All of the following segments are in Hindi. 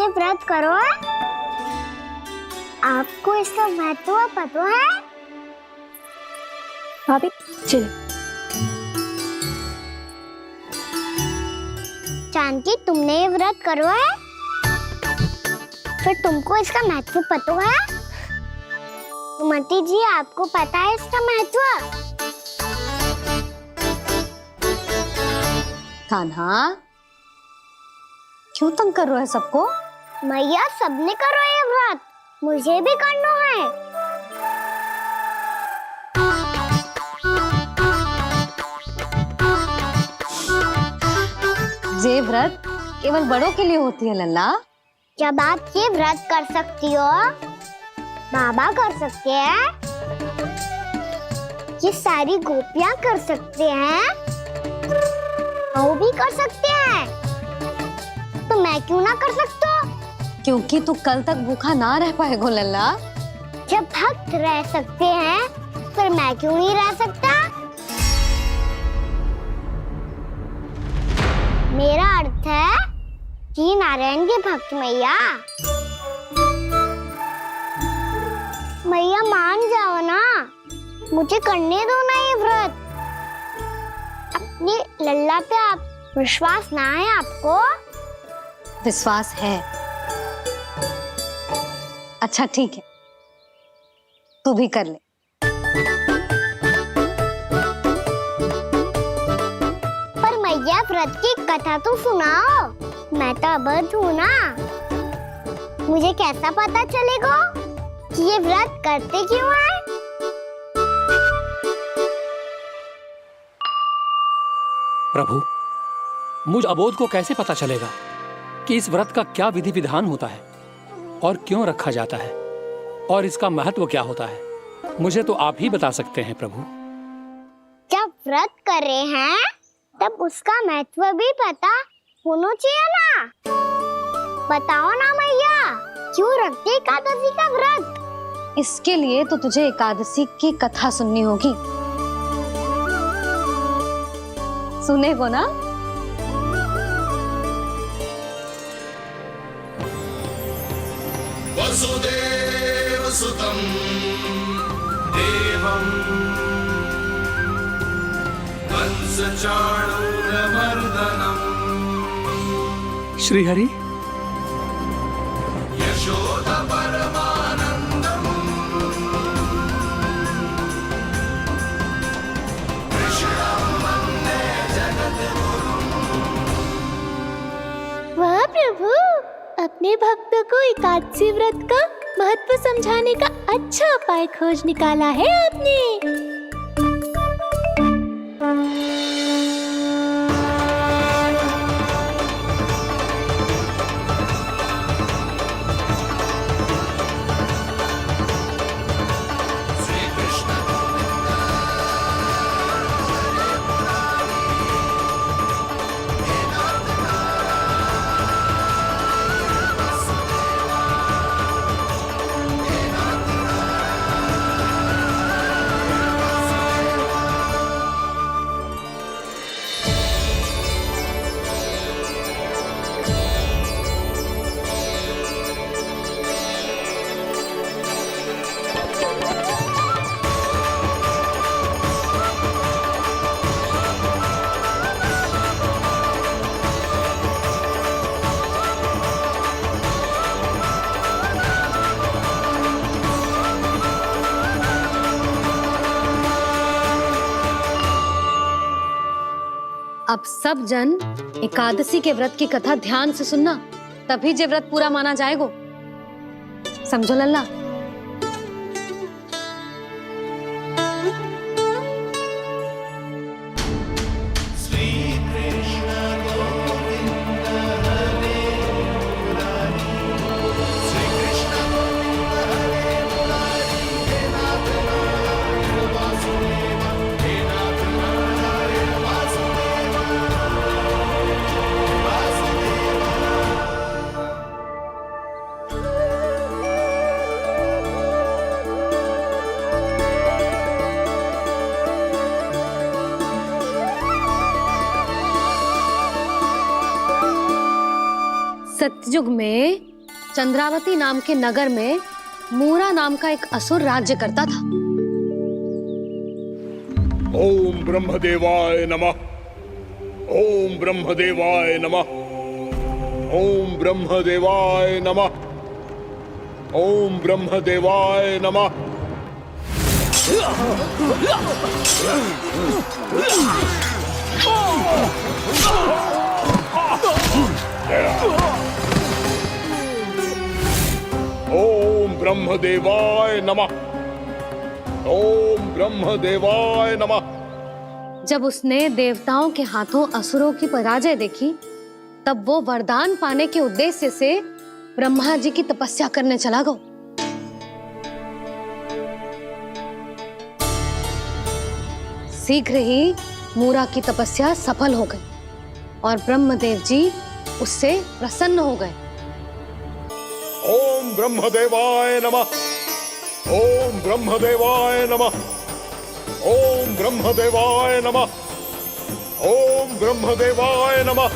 ये व्रत करो है? आपको इसका महत्व पता है? भाभी चल। जानकी, तुमने ये व्रत करो है? फिर तुमको इसका महत्व पता है? सुमति जी, आपको पता है इसका महत्व? कान्हा, क्यों तंग कर रहा है सबको? मैया, सबने करो ये व्रत, मुझे भी करना है। ये व्रत केवल बड़ों के लिए होती है लल्ला। जब आप ये व्रत कर सकती हो, बाबा कर सकते हैं, ये सारी गोपियां कर सकते हैं, वो भी कर सकते हैं, तो मैं क्यों ना कर सकता? क्योंकि तू कल तक भूखा ना रह पाएगा लल्ला। जब भक्त रह सकते हैं, फिर मैं क्यों नहीं रह सकता? मेरा अर्थ है कि नारायण के भक्त मैया। मैया मान जाओ ना, मुझे करने दो ना ये व्रत। अपनी लल्ला पे आप विश्वास ना है आपको? विश्वास है। अच्छा ठीक है, तू भी कर ले। पर मैया, व्रत की कथा तो सुनाओ, मैं तो अबध हूँ ना। मुझे कैसा पता चलेगा कि ये व्रत करते क्यों हैं? प्रभु, मुझ अबोध को कैसे पता चलेगा कि इस व्रत का क्या विधि विधान होता है और क्यों रखा जाता है और इसका महत्व क्या होता है? मुझे तो आप ही बता सकते हैं प्रभु। जब व्रत कर रहे हैं तब उसका महत्व भी पता होना चाहिए ना। बताओ ना मैया, क्यों रखते एकादशी का व्रत? इसके लिए तो तुझे एकादशी की कथा सुननी होगी। सुनेगो ना? वसुदेव सुतं देवं कंस चाणूरमर्दनम् श्रीहरि, यशोदा परमानंदम् कृष्णं वन्दे जगद्गुरुम्। वाह प्रभु, अपने भक्तों को एकादशी व्रत का महत्व समझाने का अच्छा उपाय खोज निकाला है आपने। अब सब जन एकादशी के व्रत की कथा ध्यान से सुनना, तभी जे व्रत पूरा माना जाएगा। समझो लल्ला? सतयुग में चंद्रावती नाम के नगर में मूरा नाम का एक असुर राज्य करता था। ओम ब्रह्मदेवाय नमः। ओम ब्रह्मदेवाय नमः। ओम ब्रह्मदेवाय नमः। ओम ब्रह्मदेवाय नमः। ओम ब्रह्मदेवाय नमः। ओम ब्रह्मदेवाय नमः। जब उसने देवताओं के हाथों असुरों की पराजय देखी, तब वो वरदान पाने के उद्देश्य से ब्रह्मा जी की तपस्या करने चला गया। शीघ्र ही मूरा की तपस्या सफल हो गई और ब्रह्मदेव जी उससे प्रसन्न हो गए। ओम ब्रह्मदेवाय नमः। ओम ब्रह्मदेवाय नमः। ओम ब्रह्मदेवाय नमः। ओम ब्रह्मदेवाय नमः।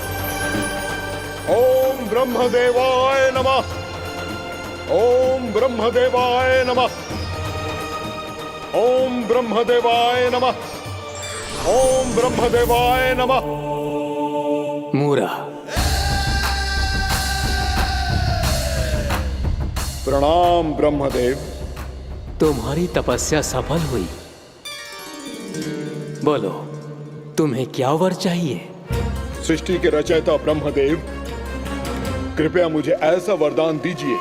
ओम ब्रह्मदेवाय नमः। ओम ब्रह्मदेवाय नमः। ओम ब्रह्मदेवाय नमः। ओम ब्रह्मदेवाय नमः। मूरा, प्रणाम ब्रह्मदेव। तुम्हारी तपस्या सफल हुई। बोलो, तुम्हें क्या वर चाहिए? सृष्टि के रचयिता ब्रह्मदेव, कृपया मुझे ऐसा वरदान दीजिए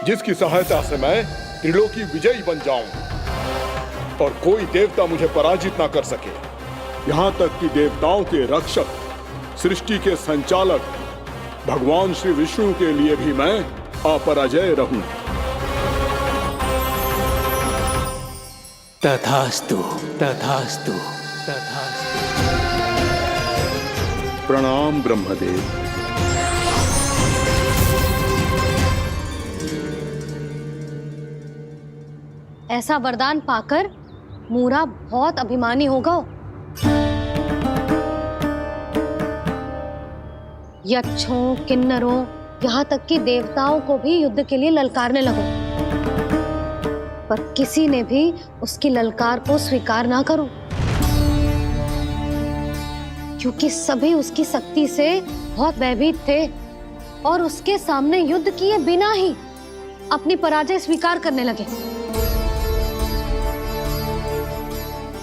जिसकी सहायता से मैं त्रिलोकी विजयी बन जाऊं और कोई देवता मुझे पराजित ना कर सके। यहाँ तक कि देवताओं के रक्षक, सृष्टि के संचालक भगवान श्री विष्णु के लिए भी मैं अपराजय रहूं। तथास्तु, तथास्तु, तथास्तु। प्रणाम ब्रह्मदेव। ऐसा वरदान पाकर मूरा बहुत अभिमानी होगा। यक्षों, किन्नरों, यहाँ तक कि देवताओं को भी युद्ध के लिए ललकारने लगा, पर किसी ने भी उसकी ललकार को स्वीकार ना करो, क्योंकि सभी उसकी शक्ति से बहुत भयभीत थे और उसके सामने युद्ध किए बिना ही अपनी पराजय स्वीकार करने लगे।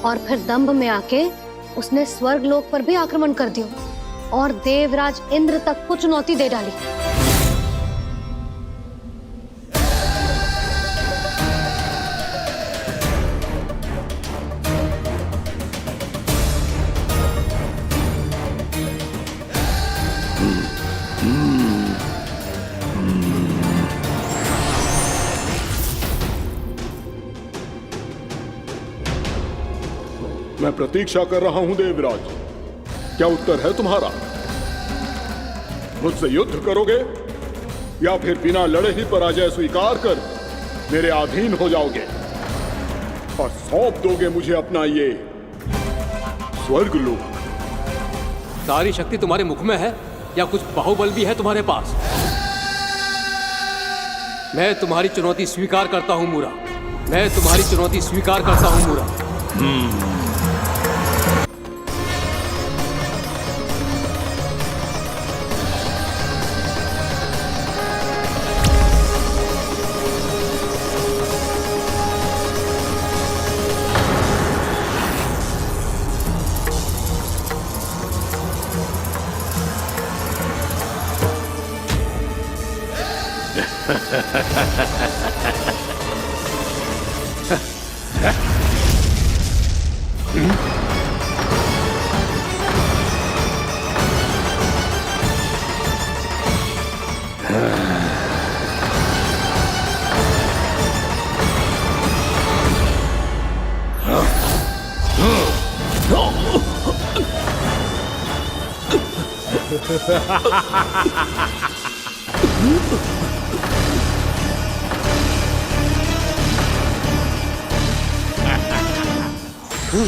और फिर दंभ में आके उसने स्वर्ग लोक पर भी आक्रमण कर दिया और देवराज इंद्र तक को चुनौती दे डाली। मैं प्रतीक्षा कर रहा हूं देवराज। क्या उत्तर है तुम्हारा? मुझसे युद्ध करोगे या फिर बिना लड़े ही पराजय स्वीकार कर मेरे अधीन हो जाओगे और सौंप दोगे मुझे अपना ये स्वर्ग लोक? सारी शक्ति तुम्हारे मुख में है या कुछ बाहुबल भी है तुम्हारे पास? मैं तुम्हारी चुनौती स्वीकार करता हूं मूरा। मैं तुम्हारी चुनौती स्वीकार करता हूं मूरा।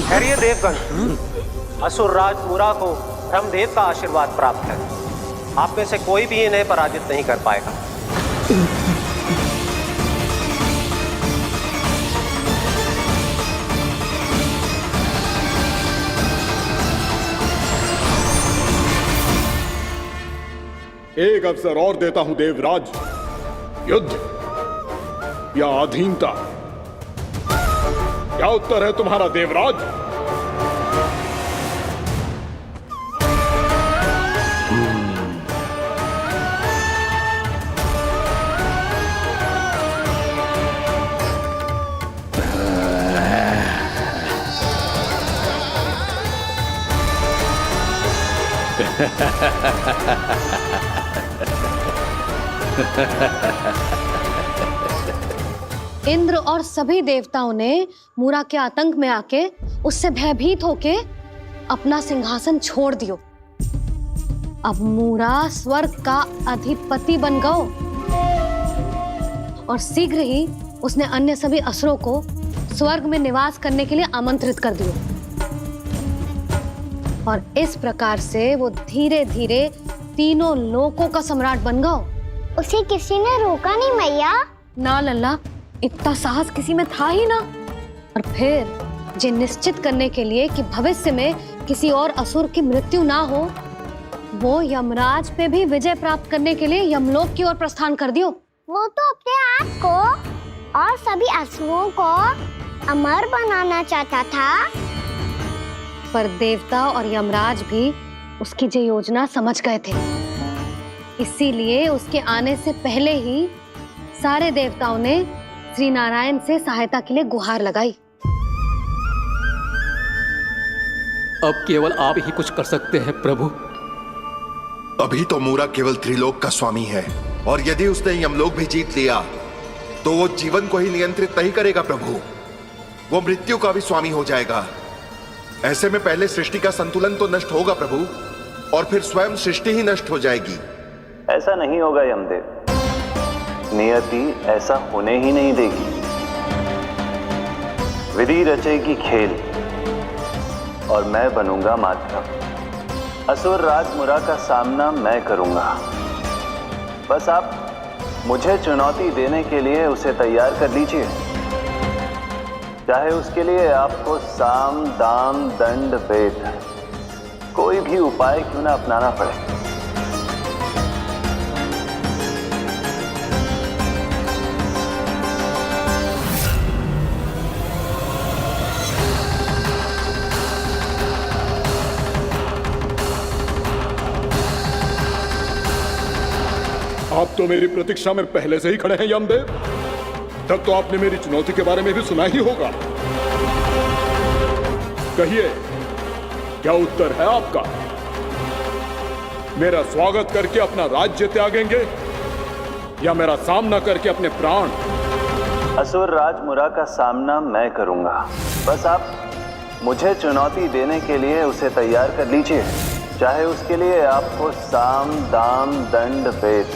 खैरिए देवगण, असुर राज मूरा को ब्रह्मदेव का आशीर्वाद प्राप्त है। आप में से कोई भी इन्हें पराजित नहीं कर पाएगा। एक अवसर और देता हूं देवराज। युद्ध या अधीनता, क्या उत्तर है तुम्हारा देवराज? इंद्र और सभी देवताओं ने मूरा के आतंक में आके उससे भयभीत होके अपना सिंहासन छोड़ दियो। अब मूरा स्वर्ग का अधिपति बन गयो और शीघ्र ही उसने अन्य सभी असुरों को स्वर्ग में निवास करने के लिए आमंत्रित कर दियो। और इस प्रकार से वो धीरे धीरे तीनों लोकों का सम्राट बन गयो। उसे किसी ने रोका नहीं मैया। ना लल्ला, इतना साहस किसी में था ही ना। और फिर ये निश्चित करने के लिए कि भविष्य में किसी और असुर की मृत्यु ना हो, वो यमराज पे भी विजय प्राप्त करने के लिए यमलोक की ओर प्रस्थान कर दियो। वो तो अपने आप को और सभी असुरों को अमर बनाना चाहता था। पर देवता और यमराज भी उसकी ये योजना समझ गए थे। इसीलिए उसके आने से पहले ही सारे देवताओं ने श्री नारायण से सहायता के लिए गुहार लगाई। अब केवल आप ही कुछ कर सकते हैं प्रभु। अभी तो मूरा केवल त्रिलोक का स्वामी है, और यदि उसने यमलोक भी जीत लिया तो वो जीवन को ही नियंत्रित नहीं करेगा प्रभु, वो मृत्यु का भी स्वामी हो जाएगा। ऐसे में पहले सृष्टि का संतुलन तो नष्ट होगा प्रभु, और फिर स्वयं सृष्टि ही नष्ट हो जाएगी। ऐसा नहीं होगा यमदेव, नियति ऐसा होने ही नहीं देगी। विधि रचेगी खेल और मैं बनूंगा माध्यम। असुर राज मूरा का सामना मैं करूंगा। बस आप मुझे चुनौती देने के लिए उसे तैयार कर लीजिए, चाहे उसके लिए आपको साम दाम दंड भेद कोई भी उपाय क्यों ना अपनाना पड़े। आप तो मेरी प्रतीक्षा में पहले से ही खड़े हैं यमदेव। तब तो आपने मेरी चुनौती के बारे में भी सुना ही होगा। कहिए, क्या उत्तर है आपका? मेरा स्वागत करके अपना राज्य त्यागेंगे या मेरा सामना करके अपने प्राण? असुर राज मूरा का सामना मैं करूंगा। बस आप मुझे चुनौती देने के लिए उसे तैयार कर लीजिए, चाहे उसके लिए आपको साम दाम दंड भेद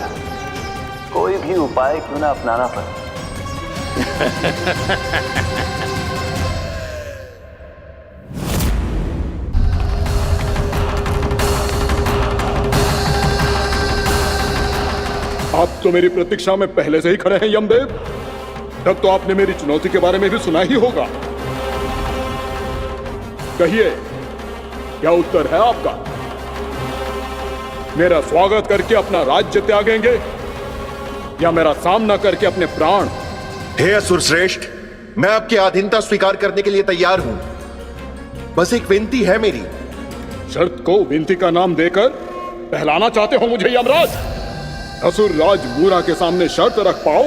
कोई भी उपाय क्यों ना अपनाना पड़े। आप तो मेरी प्रतीक्षा में पहले से ही खड़े हैं यमदेव। तब तो आपने मेरी चुनौती के बारे में भी सुना ही होगा। कहिए, क्या उत्तर है आपका? मेरा स्वागत करके अपना राज्य त्यागेंगे या मेरा सामना करके अपने प्राण? हे असुर श्रेष्ठ, मैं आपकी अधीनता स्वीकार करने के लिए तैयार हूं। बस एक विनती है मेरी। शर्त को विनती का नाम देकर पहलाना चाहते हो मुझे यमराज? असुर राज मूरा के सामने शर्त रख पाओ,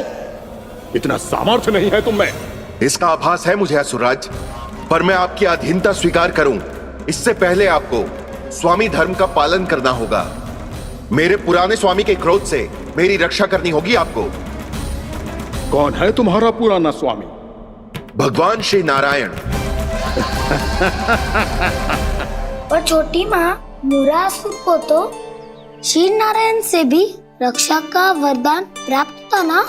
इतना सामर्थ्य नहीं है तुम में। इसका आभास है मुझे असुरराज, पर मैं आपकी अधीनता स्वीकार करूं इससे पहले आपको स्वामी धर्म का पालन करना होगा। मेरे पुराने स्वामी के क्रोध से मेरी रक्षा करनी होगी आपको। कौन है तुम्हारा पुराना स्वामी? भगवान श्री नारायण। और छोटी माँ मूरासुर को तो श्री नारायण से भी रक्षा का वरदान प्राप्त था ना?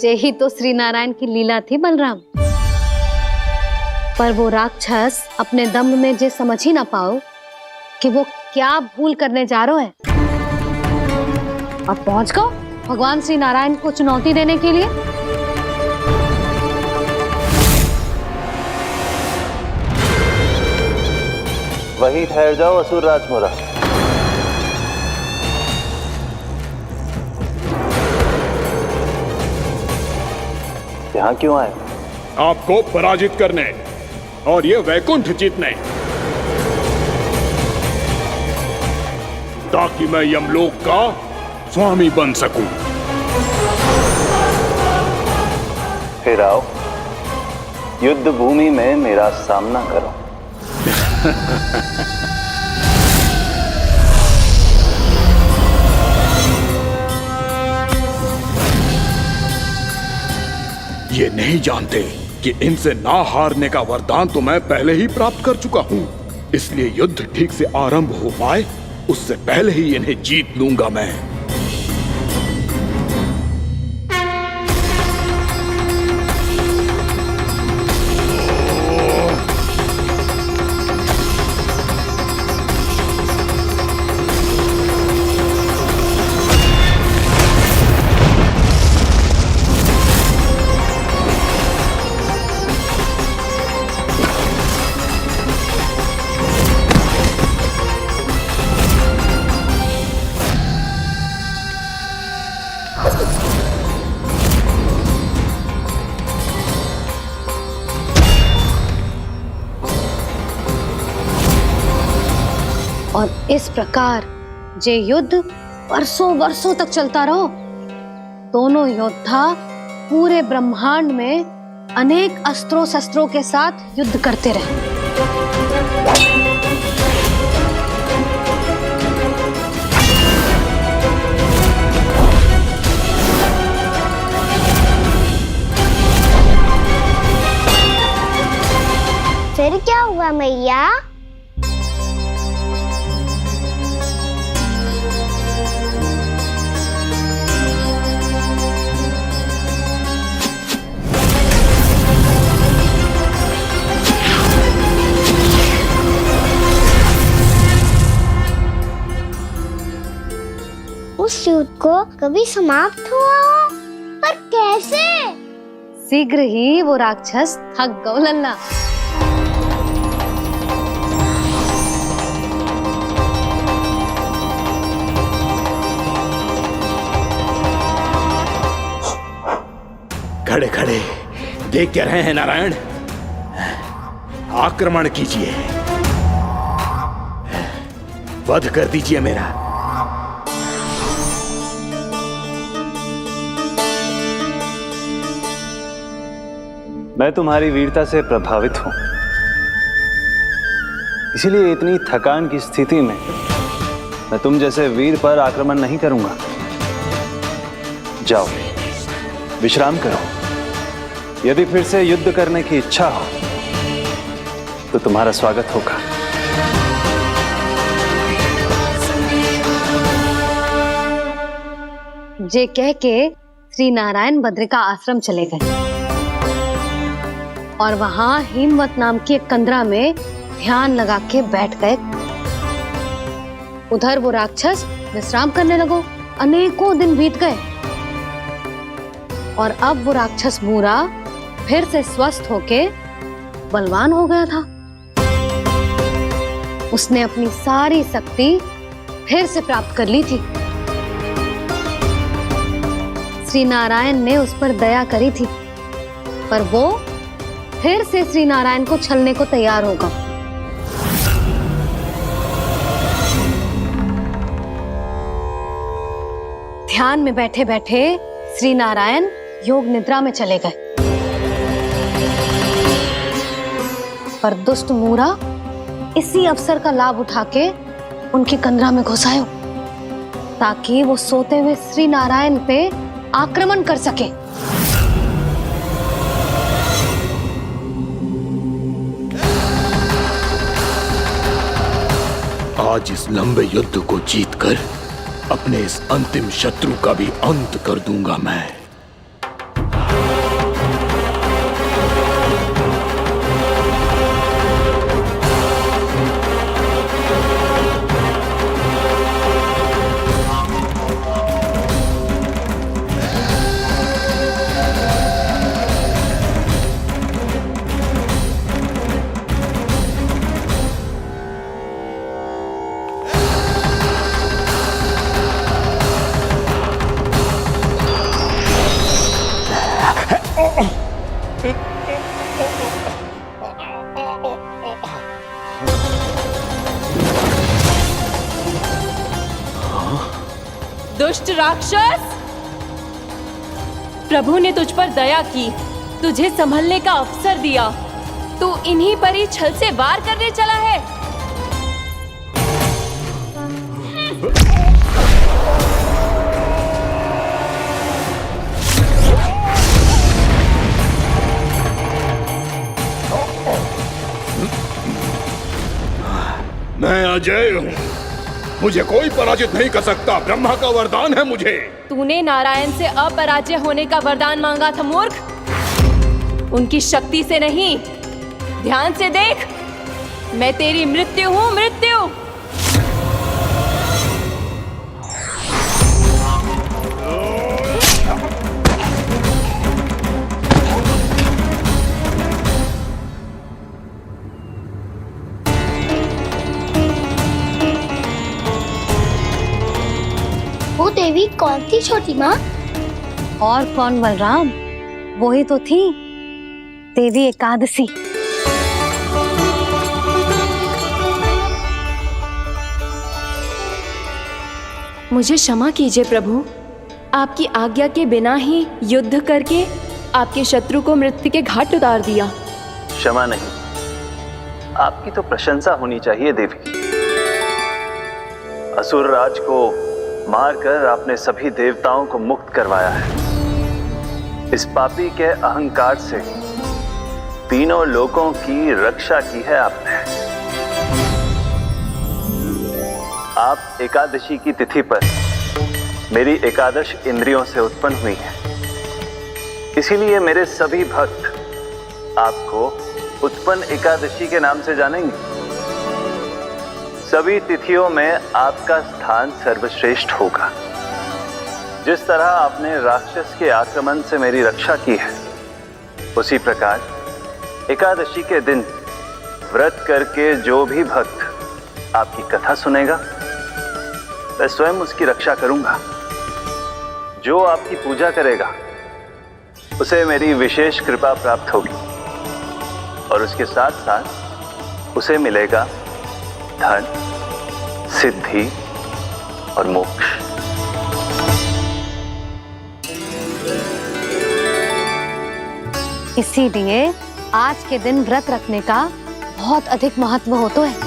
यही तो श्री नारायण की लीला थी बलराम। पर वो राक्षस अपने दम में जे समझ ही ना पाओ कि वो क्या भूल करने जा रहे हैं। अब पहुंच गो भगवान श्री नारायण को चुनौती देने के लिए? वहीं ठहर जाओ असुर राज मुरा। यहाँ क्यों आए? आपको पराजित करने और ये वैकुंठ जीतने, ताकि मैं यमलोक का स्वामी बन सकूं। फिर आओ, युद्ध भूमि में मेरा सामना करो। ये नहीं जानते कि इनसे ना हारने का वरदान तो मैं पहले ही प्राप्त कर चुका हूँ, इसलिए युद्ध ठीक से आरंभ हो पाए उससे पहले ही इन्हें जीत लूंगा मैं। और इस प्रकार ये युद्ध वर्षों वर्षों तक चलता रहो। दोनों योद्धा पूरे ब्रह्मांड में अनेक अस्त्रों शस्त्रों के साथ युद्ध करते रहे। फिर क्या हुआ मैया? उस युद्ध को कभी समाप्त हुआ हो, पर कैसे? शीघ्र ही वो राक्षस थक गौ लल्ला। खड़े खड़े देख क्या रहे हैं नारायण? आक्रमण कीजिए, वध कर दीजिए मेरा। मैं तुम्हारी वीरता से प्रभावित हूं, इसीलिए इतनी थकान की स्थिति में मैं तुम जैसे वीर पर आक्रमण नहीं करूंगा। जाओ विश्राम करो। यदि फिर से युद्ध करने की इच्छा हो तो तुम्हारा स्वागत होगा। जे कह के श्री नारायण बद्रिका आश्रम चले गए और वहां हिमवत नाम की एक कंदरा में ध्यान लगा के बैठ गए। उधर वो राक्षस विश्राम करने लगो। अनेकों दिन बीत गए और अब वो राक्षस मूरा फिर से स्वस्थ होके बलवान हो गया था। उसने अपनी सारी शक्ति फिर से प्राप्त कर ली थी। श्री नारायण ने उस पर दया करी थी, पर वो फिर से श्री नारायण को छलने को तैयार होगा। ध्यान में बैठे बैठे श्री नारायण योग निद्रा में चले गए, पर दुष्ट मूरा इसी अवसर का लाभ उठा के उनकी कंदरा में घुस आयो, ताकि वो सोते हुए श्री नारायण पे आक्रमण कर सके। आज इस लंबे युद्ध को जीतकर अपने इस अंतिम शत्रु का भी अंत कर दूंगा मैं। दुष्ट राक्षस, प्रभु ने तुझ पर दया की, तुझे संभलने का अवसर दिया। तू इन्हीं पर ही छल से वार करने चला है। मैं अजय हूँ, मुझे कोई पराजित नहीं कर सकता। ब्रह्मा का वरदान है मुझे। तूने नारायण से अपराजय होने का वरदान मांगा था मूर्ख, उनकी शक्ति से नहीं। ध्यान से देख, मैं तेरी मृत्यु हूँ, मृत्यु। वो देवी कौन थी छोटी माँ? और कौन बलराम, वही तो थी देवी एकादशी। मुझे क्षमा कीजिए प्रभु, आपकी आज्ञा के बिना ही युद्ध करके आपके शत्रु को मृत्यु के घाट उतार दिया। क्षमा नहीं, आपकी तो प्रशंसा होनी चाहिए देवी। असुर राज को मारकर आपने सभी देवताओं को मुक्त करवाया है। इस पापी के अहंकार से तीनों लोकों की रक्षा की है आपने। आप एकादशी की तिथि पर मेरी एकादश इंद्रियों से उत्पन्न हुई हैं। इसीलिए मेरे सभी भक्त आपको उत्पन्न एकादशी के नाम से जानेंगे। सभी तिथियों में आपका स्थान सर्वश्रेष्ठ होगा। जिस तरह आपने राक्षस के आक्रमण से मेरी रक्षा की है, उसी प्रकार एकादशी के दिन व्रत करके जो भी भक्त आपकी कथा सुनेगा, मैं स्वयं उसकी रक्षा करूंगा। जो आपकी पूजा करेगा उसे मेरी विशेष कृपा प्राप्त होगी और उसके साथ साथ उसे मिलेगा धन, सिद्धि और मोक्ष। इसीलिए आज के दिन व्रत रखने का बहुत अधिक महत्व होता है।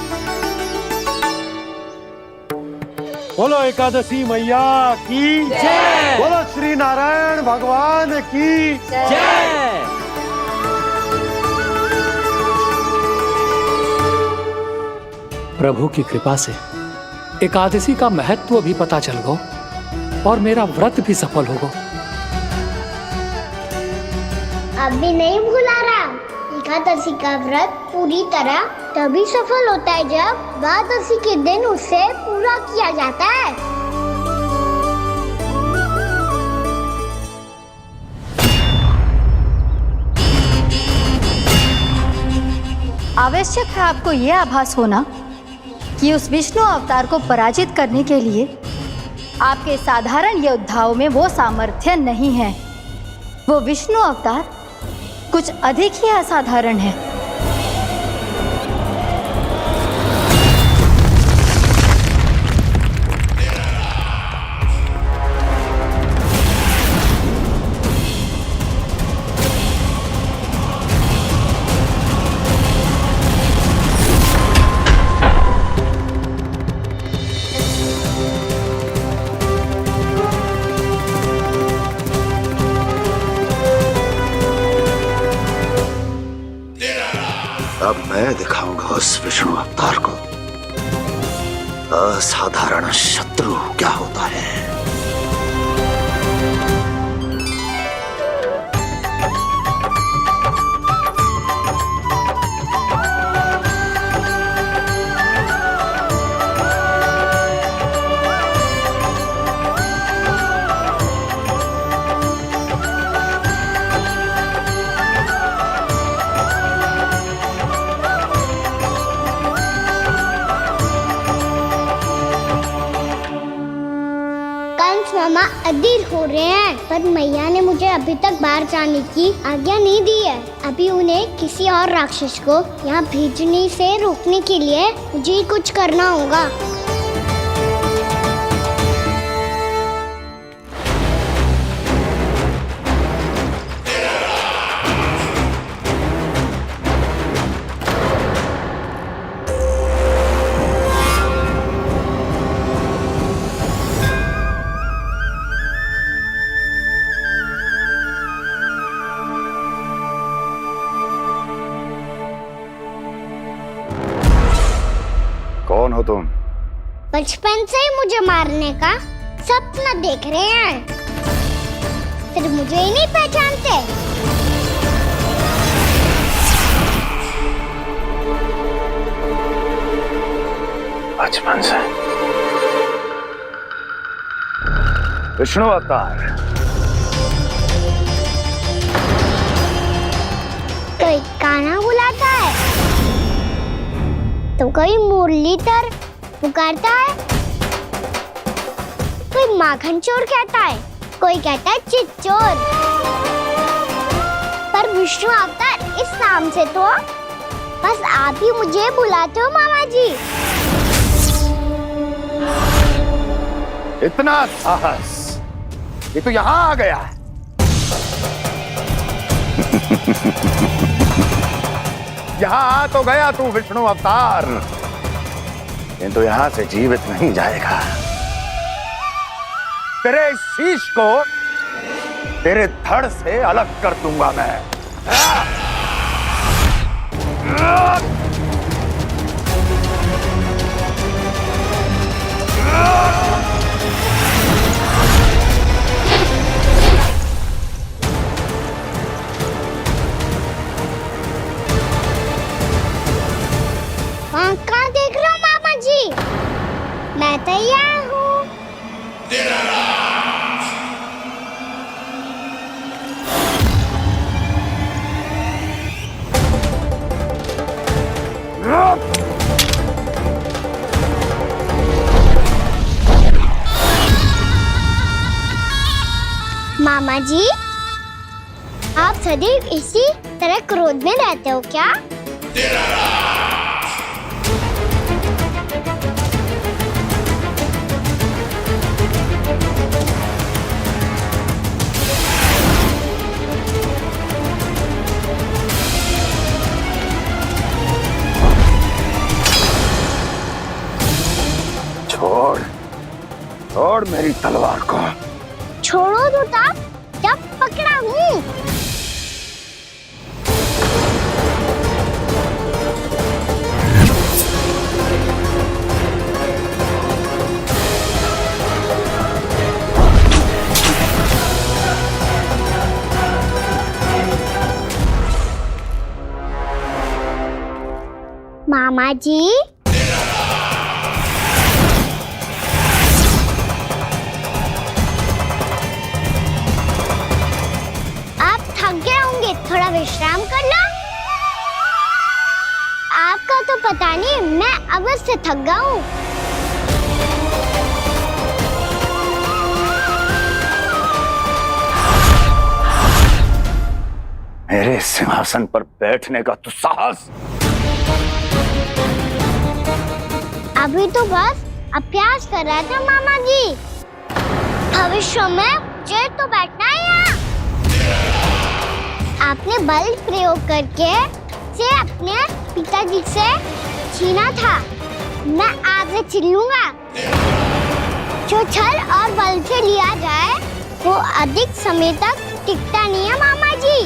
बोलो एकादशी मैया की जय। बोलो श्री नारायण भगवान की जय। प्रभु की कृपा से एकादशी का महत्व भी पता चल गो और मेरा व्रत भी सफल हो गो। अब भी नहीं भूला राम, एकादशी का व्रत पूरी तरह तभी सफल होता है जब द्वादशी के दिन उसे पूरा किया जाता है। आवश्यक है आपको यह आभास होना कि उस विष्णु अवतार को पराजित करने के लिए आपके साधारण योद्धाओं में वो सामर्थ्य नहीं है। वो विष्णु अवतार कुछ अधिक ही असाधारण है। अब मैं दिखाऊंगा उस विष्णु अवतार को असाधारण शत्रु क्या होता है। अधीर हो रहे हैं, पर मैया ने मुझे अभी तक बाहर जाने की आज्ञा नहीं दी है। अभी उन्हें किसी और राक्षस को यहाँ भेजने से रोकने के लिए मुझे ही कुछ करना होगा। कौन हो तुम? बचपन से ही मुझे मारने का सपना देख रहे हैं, फिर मुझे ही नहीं पहचानते। बचपन से विष्णु अवतार। कोई गाना बुलाता है तो कोई मुरलीधर पुकारता है, कोई माखन चोर कहता है, कोई कहता है चिच्चोर। पर विष्णु अवतार इस नाम से तो बस आप ही मुझे बुलाते हो मामा जी। इतना साहस, ये तो यहाँ आ गया है। यहाँ आ तो गया तू विष्णु अवतार, किंतु यहाँ से जीवित नहीं जाएगा। तेरे इस शीश को तेरे धड़ से अलग कर दूंगा मैं। कहाँ देख रहे हो मामा जी? मैं तैयार हूँ। मामा जी, आप सदैव इसी तरह क्रोध में रहते हो क्या? छोड़, छोड़ मेरी तलवार को। छोड़ो तो तब जब पकड़ा हूँ। मामा जी, थोड़ा विश्राम कर लो। आपका तो पता नहीं, मैं अवश्य थक गया हूँ। मेरे सिंहासन पर बैठने का तू साहस? अभी तो बस अभ्यास कर रहा था मामा जी। भविष्य में मुझे तो बैठना है यहाँ। आपने बल प्रयोग करके से अपने पिताजी से छीना था, मैं आज से छीन लूंगा। जो छल और बल से लिया जाए वो अधिक समय तक टिकता नहीं है मामा जी।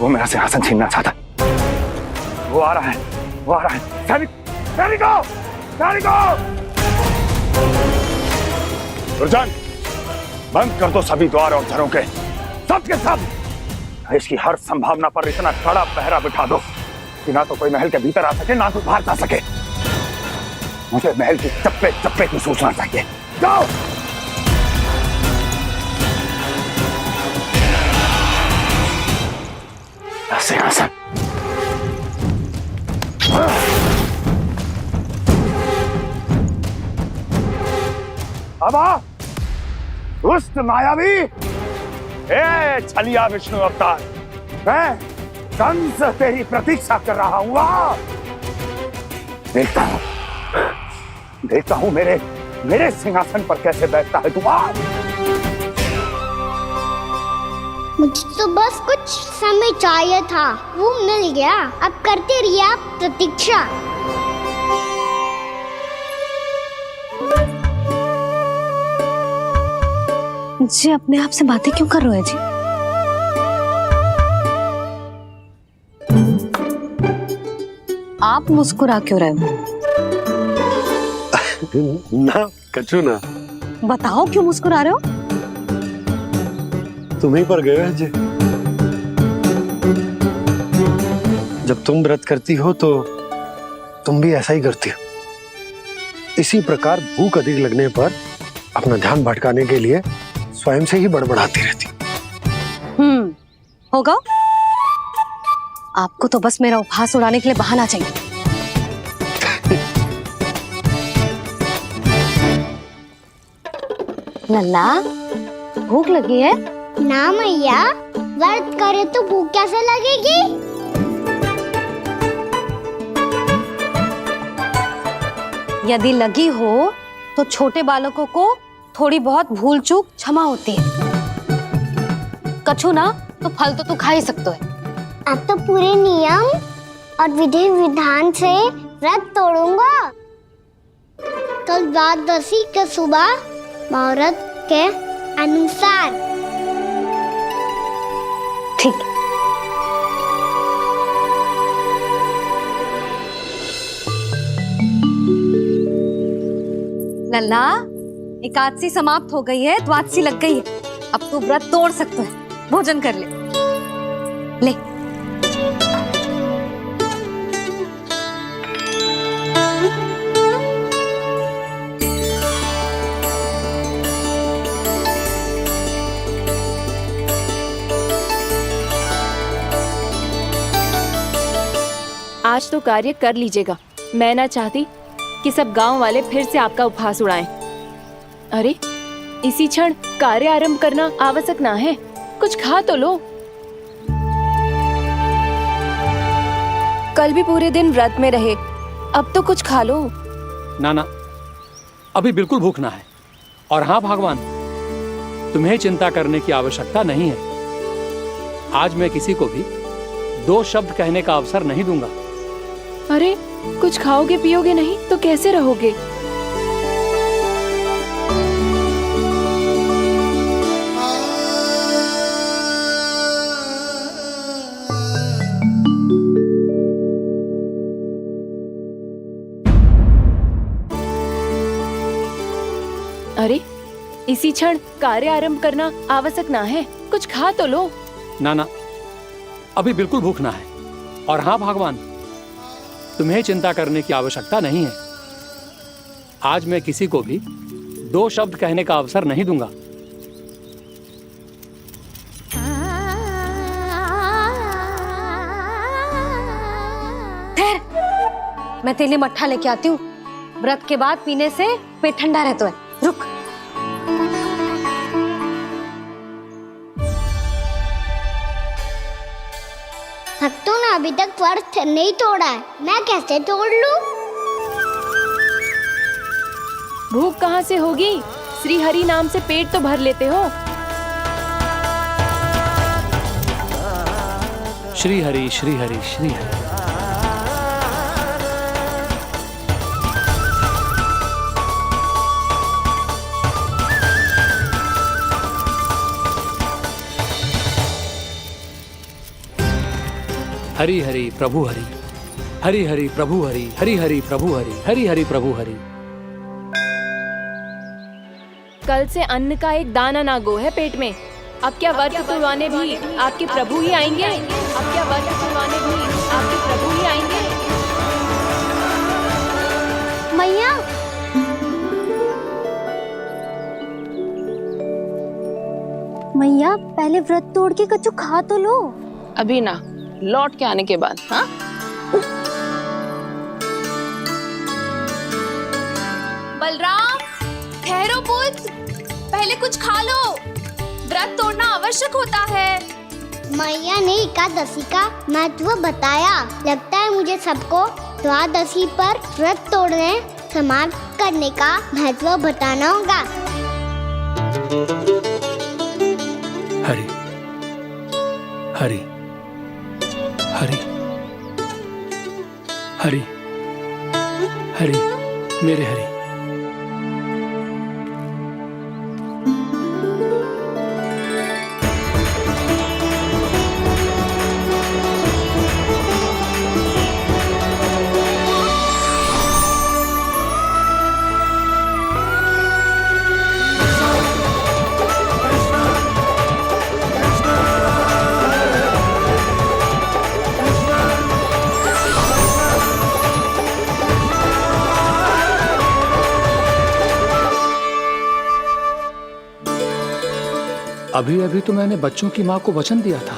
वो मेरा सिंहासन छीनना चाहता है। वो आ रहा है, वो आ रहा है। सैनिकों! दुर्जन, बंद कर दो सभी द्वार और झरोखे, सब के सब। इसकी हर संभावना पर इतना कड़ा पहरा बिठा दो कि ना तो कोई महल के भीतर आ सके, ना तो बाहर जा सके। मुझे महल की चप्पे चप्पे की सूचना चाहिए। जाओ। सिंहासन। अब आ, दुष्ट मायावी, ए छलिया विष्णु अवतार, मैं कंस तेरी प्रतीक्षा कर रहा हूं। आ, देखता हूं मेरे सिंहासन पर कैसे बैठता है तू। आ, मुझे तो बस कुछ समय चाहिए था, वो मिल गया। अब करते रहिए आप प्रतीक्षा। जी अपने आप से बातें क्यों कर रहे हो जी? आप मुस्कुरा क्यों रहे हो? ना कछु ना। बताओ क्यों मुस्कुरा रहे हो? तुम्हीं पर गए हैं जी। जब तुम व्रत करती हो तो तुम भी ऐसा ही करती हो। इसी प्रकार भूख अधिक लगने पर अपना ध्यान भटकाने के लिए स्वयं से ही बड़बड़ाती रहती। होगा। आपको तो बस मेरा उपहास उड़ाने के लिए बहाना चाहिए। लल्ला, भूख लगी है? ना मैया, व्रत करे तो भूख कैसे लगेगी? यदि लगी हो तो छोटे बालकों को थोड़ी बहुत भूल चूक क्षमा होती है। कछु ना तो फल तो तू खा ही सकते है। अब तो पूरे नियम और विधि विधान से व्रत तोड़ूंगा। कल द्वादशी के सुबह मुहूर्त के अनुसार। ठीक। लल्ला, एकादशी समाप्त हो गई है, द्वादशी लग गई है। अब तू व्रत तोड़ सकते है। भोजन कर ले। ले। आज तो कार्य कर लीजिएगा। मैं ना चाहती कि सब गांव वाले फिर से आपका उपहास उड़ाएं। अरे, इसी क्षण कार्य आरंभ करना आवश्यक ना है। कुछ खा तो लो। कल भी पूरे दिन व्रत में रहे, अब तो कुछ खा लो। ना, अभी बिल्कुल भूख ना है। और हाँ भगवान, तुम्हें चिंता करने की आवश्यकता नहीं है। आज मैं किसी को भी 2 शब्द कहने का अवसर नहीं दूंगा। अरे, कुछ खाओगे पियोगे नहीं तो कैसे रहोगे? अरे, इसी क्षण कार्य आरंभ करना आवश्यक ना है। कुछ खा तो लो। ना, अभी बिल्कुल भूख ना है। और हाँ भगवान, तुम्हें चिंता करने की आवश्यकता नहीं है। आज मैं किसी को भी 2 शब्द कहने का अवसर नहीं दूंगा। ठहर, मैं तेरे लिए मट्ठा लेके आती हूँ। व्रत के बाद पीने से पेट ठंडा रहता है। रुक। भक्तों ने अभी तक व्रत नहीं तोड़ा है, मैं कैसे तोड़ लूं? भूख कहाँ से होगी? श्री हरि नाम से पेट तो भर लेते हो। श्री हरि श्री हरि श्री हरि। हरि हरि प्रभु हरि, हरि हरि प्रभु हरि, हरि हरि प्रभु हरि, हरि हरि प्रभु हरि। कल से अन्न का एक दाना ना गो है पेट में। अब क्या व्रत तुड़वाने भी आपके प्रभु ही आएंगे? अब क्या व्रत तुड़वाने भी आपके प्रभु ही आएंगे? मैया, मैया पहले व्रत तोड़ के कच्चू खा तो लो। अभी ना, लौट के आने के बाद। हाँ, बलराम, ठहरो पुत्र, पहले कुछ खा लो। व्रत तोड़ना आवश्यक होता है। मैया ने एकादशी का महत्व बताया। लगता है मुझे सबको द्वादशी पर व्रत तोड़ने समाप्त करने का महत्व बताना होगा। हरि हरि हरि हरि हरि मेरे हरि। अभी अभी तो मैंने बच्चों की माँ को वचन दिया था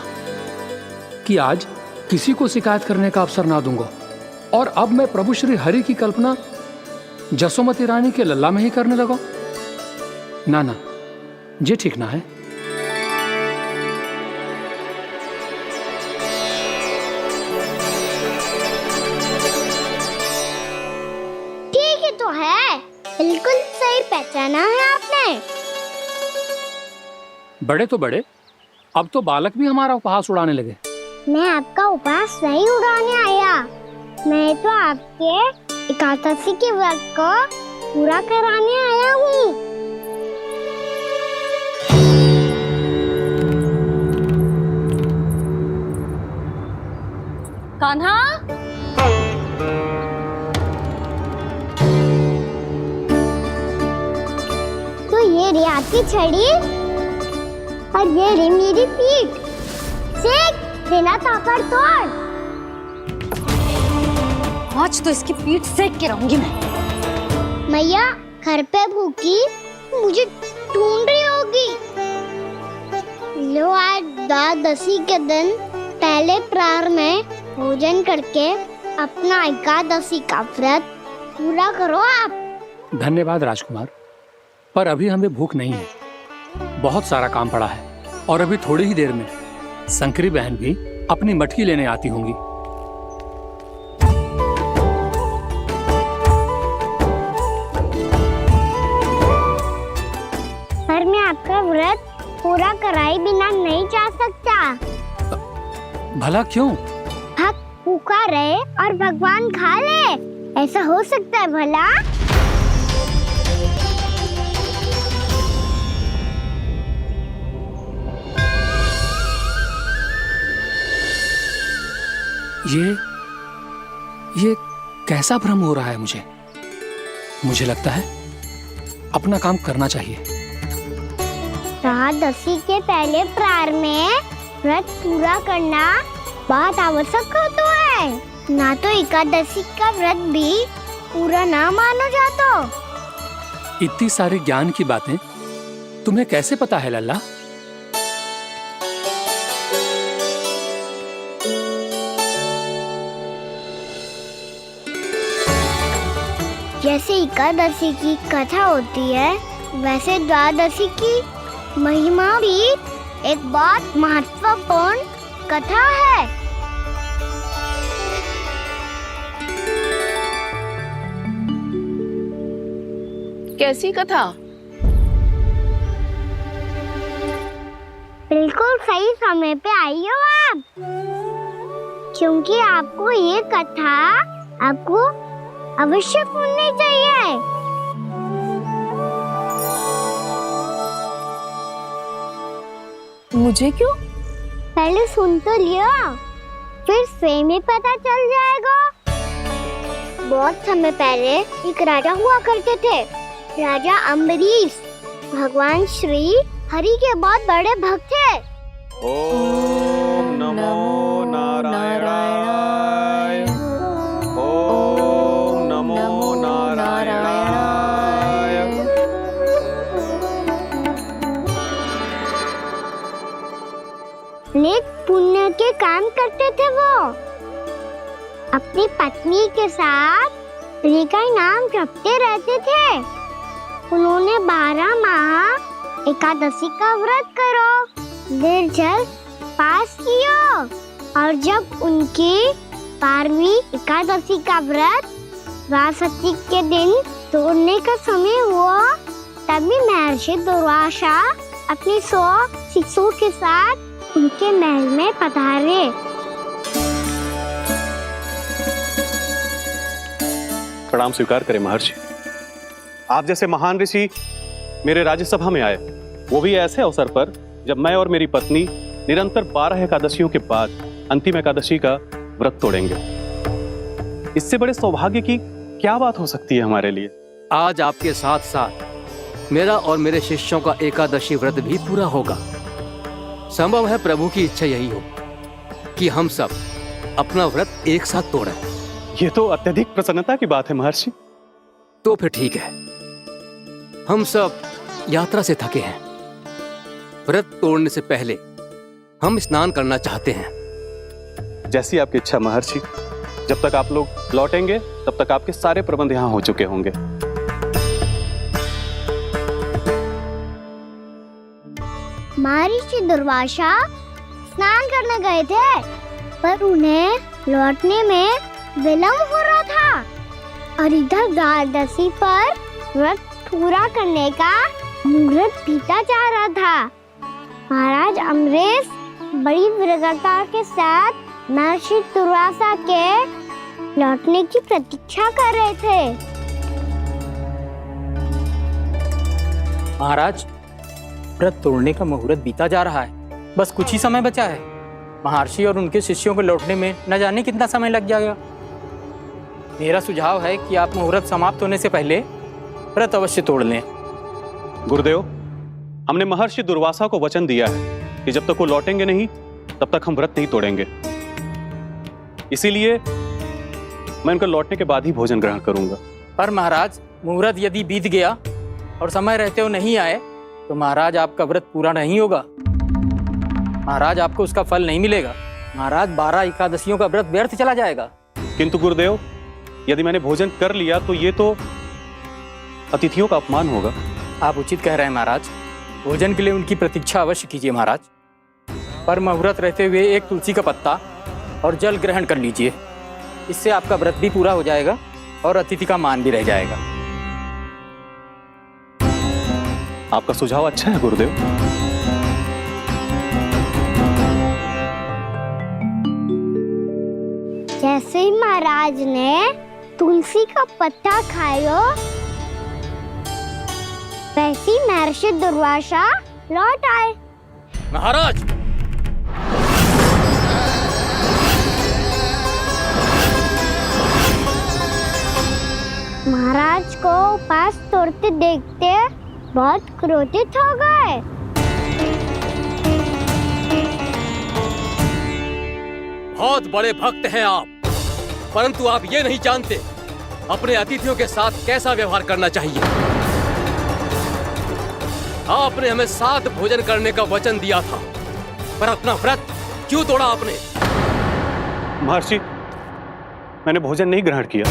कि आज किसी को शिकायत करने का अवसर ना दूंगा, और अब मैं प्रभु श्री हरि की कल्पना जसोमती रानी के लल्ला में ही करने लगा। ना ना, ये ठीक ना है। ठीक है तो है, बिल्कुल सही पहचाना है आपने। बड़े तो बड़े, अब तो बालक भी हमारा उपहास उड़ाने लगे। मैं आपका उपहास नहीं उड़ाने आया, मैं तो आपके एकादशी के व्रत को पूरा कराने आया हूँ। कान्हा, तो ये रे आपकी छड़ी और ये रे मेरी पीठ। सेक बिना तापर तोड़। आज तो इसकी पीठ सेक के रहूंगी मैं। मैया घर पे भूखी मुझे ढूंढ रही होगी। लो, आज द्वादशी के दिन पहले प्रहर में भोजन करके अपना एकादशी का व्रत पूरा करो आप। धन्यवाद राजकुमार, पर अभी हमें भूख नहीं है। बहुत सारा काम पड़ा है, और अभी थोड़ी ही देर में शंकरी बहन भी अपनी मटकी लेने आती होंगी। पर मैं आपका व्रत पूरा कराए बिना नहीं जा सकता। भला क्यों? भक्त भूखा रहे और भगवान खा ले, ऐसा हो सकता है भला? ये कैसा भ्रम हो रहा है मुझे लगता है अपना काम करना चाहिए। द्वादशी के पहले प्रहर में व्रत पूरा करना बहुत आवश्यक होता है, ना तो एकादशी का व्रत भी पूरा ना मानो जातो। इतनी सारे ज्ञान की बातें तुम्हें कैसे पता है लल्ला? जैसे एकादशी की कथा होती है, वैसे द्वादशी की महिमा भी एक बहुत महत्वपूर्ण कथा है। कैसी कथा? बिल्कुल सही समय पे आई हो आप, क्योंकि आपको ये कथा आपको अवश्य सुननी चाहिए। मुझे क्यों? पहले सुन तो लियो। फिर स्वयं ही पता चल जाएगा। बहुत समय पहले एक राजा हुआ करते थे, राजा अम्बरीश। भगवान श्री हरि के बहुत बड़े भक्त थे। ओम नमो नारायणाय। ओम नमो नारायणाय। नेक पुण्य के काम करते थे वो। अपनी पत्नी के साथ हरि का नाम जपते रहते थे। उन्होंने 12 माह एकादशी का व्रत करो, निर्जल पास किया, और जब उनकी 12वीं एकादशी का व्रत द्वादशी के दिन तोड़ने का समय हुआ, तभी महर्षि दुर्वासा अपनी 100 शिष्यों के साथ उनके महल में पधारे। प्रणाम स्वीकार करें महर्षि। आप जैसे महान ऋषि मेरे राज्यसभा में आए, वो भी ऐसे अवसर पर जब मैं और मेरी पत्नी निरंतर 12 एकादशियों के बाद अंतिम एकादशी का व्रत तोड़ेंगे। इससे बड़े सौभाग्य की क्या बात हो सकती है हमारे लिए। आज आपके साथ साथ मेरा और मेरे शिष्यों का एकादशी व्रत भी पूरा होगा। संभव है प्रभु की इच्छा यही हो कि हम सब अपना व्रत एक साथ तोड़ें। ये तो अत्यधिक प्रसन्नता की बात है महर्षि। तो फिर ठीक है, हम सब यात्रा से थके हैं। व्रत तोड़ने से पहले हम स्नान करना चाहते हैं। जैसी आपकी इच्छा महर्षि। जब तक आप लोग लौटेंगे तब तक आपके सारे प्रबंध यहाँ हो चुके होंगे। महर्षि दुर्वासा स्नान करने गए थे, पर उन्हें लौटने में विलंब हो रहा था और इधर द्वादशी पर व्रत पूरा करने का मुहूर्त बीता जा रहा था। महाराज अम्बरीश बड़ी विरगता के साथ महर्षि दुर्वासा के लौटने की प्रतीक्षा कर रहे थे। महाराज, व्रत तोड़ने का मुहूर्त बीता जा रहा है, बस कुछ ही समय बचा है। महर्षि और उनके शिष्यों को लौटने में न जाने कितना समय लग जाएगा। मेरा सुझाव है कि आप मुहूर्त समाप्त होने से पहले व्रत अवश्य तोड़ लें। गुरुदेव, हमने महर्षि दुर्वासा को वचन दिया है कि जब तक वो लौटेंगे नहीं तब तक हम व्रत नहीं तोड़ेंगे। इसीलिए मैं उनके लौटने के बाद ही भोजन ग्रहण करूंगा। पर महाराज, मुहूर्त यदि बीत गया और समय रहते हो नहीं आए तो महाराज आपका व्रत पूरा नहीं होगा। महाराज, आपको उसका फल नहीं मिलेगा। महाराज, 12 एकादशियों का व्रत व्यर्थ चला जाएगा। किंतु गुरुदेव, यदि मैंने भोजन कर लिया तो ये तो अतिथियों का अपमान होगा। आप उचित कह रहे हैं महाराज। भोजन के लिए उनकी प्रतीक्षा अवश्य कीजिए महाराज, पर मुहूर्त रहते हुए एक तुलसी का पत्ता और जल ग्रहण कर लीजिए। इससे आपका व्रत भी पूरा हो जाएगा और अतिथि का मान भी रह जाएगा। आपका सुझाव अच्छा है गुरुदेव। जैसे ही महाराज ने तुलसी का पत्ता खाया, वैसे ही महर्षि दुर्वासा लौट आए। महाराज, महाराज को उपास तोड़ते देखते बहुत क्रोधित हो गए। बहुत बड़े भक्त हैं आप, परंतु आप ये नहीं जानते अपने अतिथियों के साथ कैसा व्यवहार करना चाहिए। आपने हमें साथ भोजन करने का वचन दिया था, पर अपना व्रत क्यों तोड़ा आपने? महर्षि, मैंने भोजन नहीं ग्रहण किया।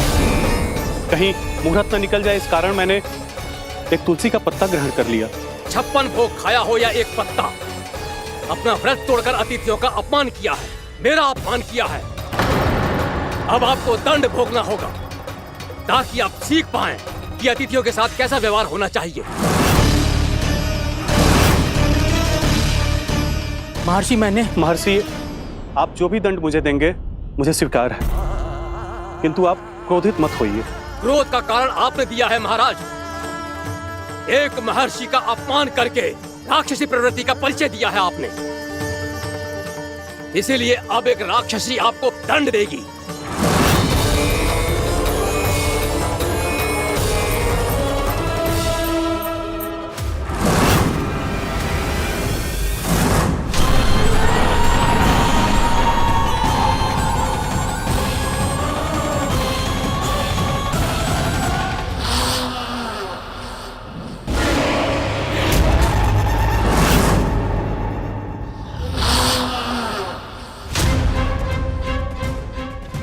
कहीं मुहूर्त न निकल जाए, इस कारण मैंने एक तुलसी का पत्ता ग्रहण कर लिया। 56 भोग खाया हो या एक पत्ता, अपना व्रत तोड़कर अतिथियों का अपमान किया है, मेरा अपमान किया है। अब आपको दंड भोगना होगा ताकि आप सीख पाएं कि अतिथियों के साथ कैसा व्यवहार होना चाहिए। महर्षि, आप जो भी दंड मुझे देंगे मुझे स्वीकार है, किंतु आप क्रोधित मत होइए। क्रोध का कारण आपने दिया है महाराज। एक महर्षि का अपमान करके राक्षसी प्रवृत्ति का परिचय दिया है आपने। इसीलिए अब एक राक्षसी आपको दंड देगी।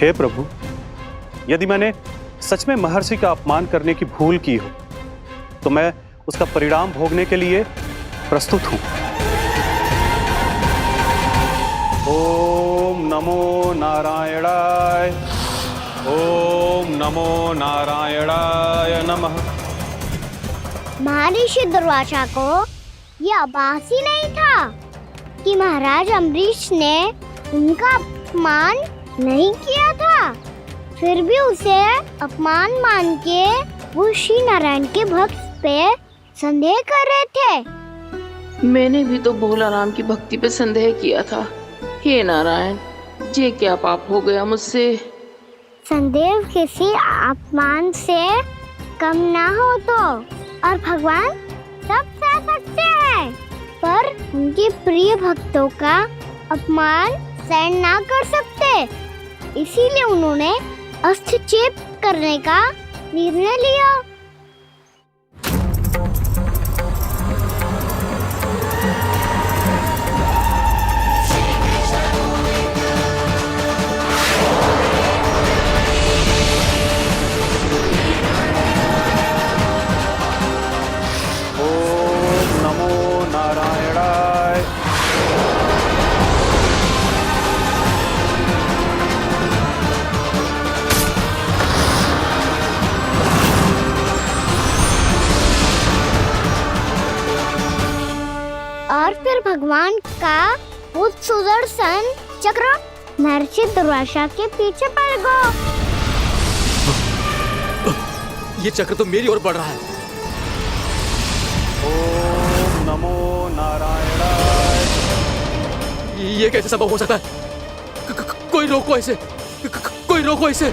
हे प्रभु, यदि मैंने सच में महर्षि का अपमान करने की भूल की हो तो मैं उसका परिणाम भोगने के लिए प्रस्तुत हूं। ओम नमो नारायणाय, ओम नमो नारायणाय नमः। महर्षि दुर्वासा को यह आभास ही नहीं था कि महाराज अम्बरीश ने उनका अपमान नहीं किया था। फिर भी उसे अपमान मान के वो श्री नारायण के भक्त पे संदेह कर रहे थे। मैंने भी तो भोला राम की भक्ति पे संदेह किया था। हे नारायण, ये क्या पाप हो गया मुझसे? संदेह किसी अपमान से कम ना हो तो, और भगवान सब सह सकते हैं, पर उनके प्रिय भक्तों का अपमान सहन ना कर सकते। इसीलिए उन्होंने अस्थिचेप करने का निर्णय लिया। ओम नमो नारायणाय। और फिर भगवान का वो सुदर्शन चक्र महर्षि दुर्वासा के पीछे पड़ गया। ये चक्र तो मेरी ओर बढ़ रहा है। ओम नमो नारायणाय। ये कैसे संभव हो सकता है? कोई रोको इसे, कोई रोको इसे।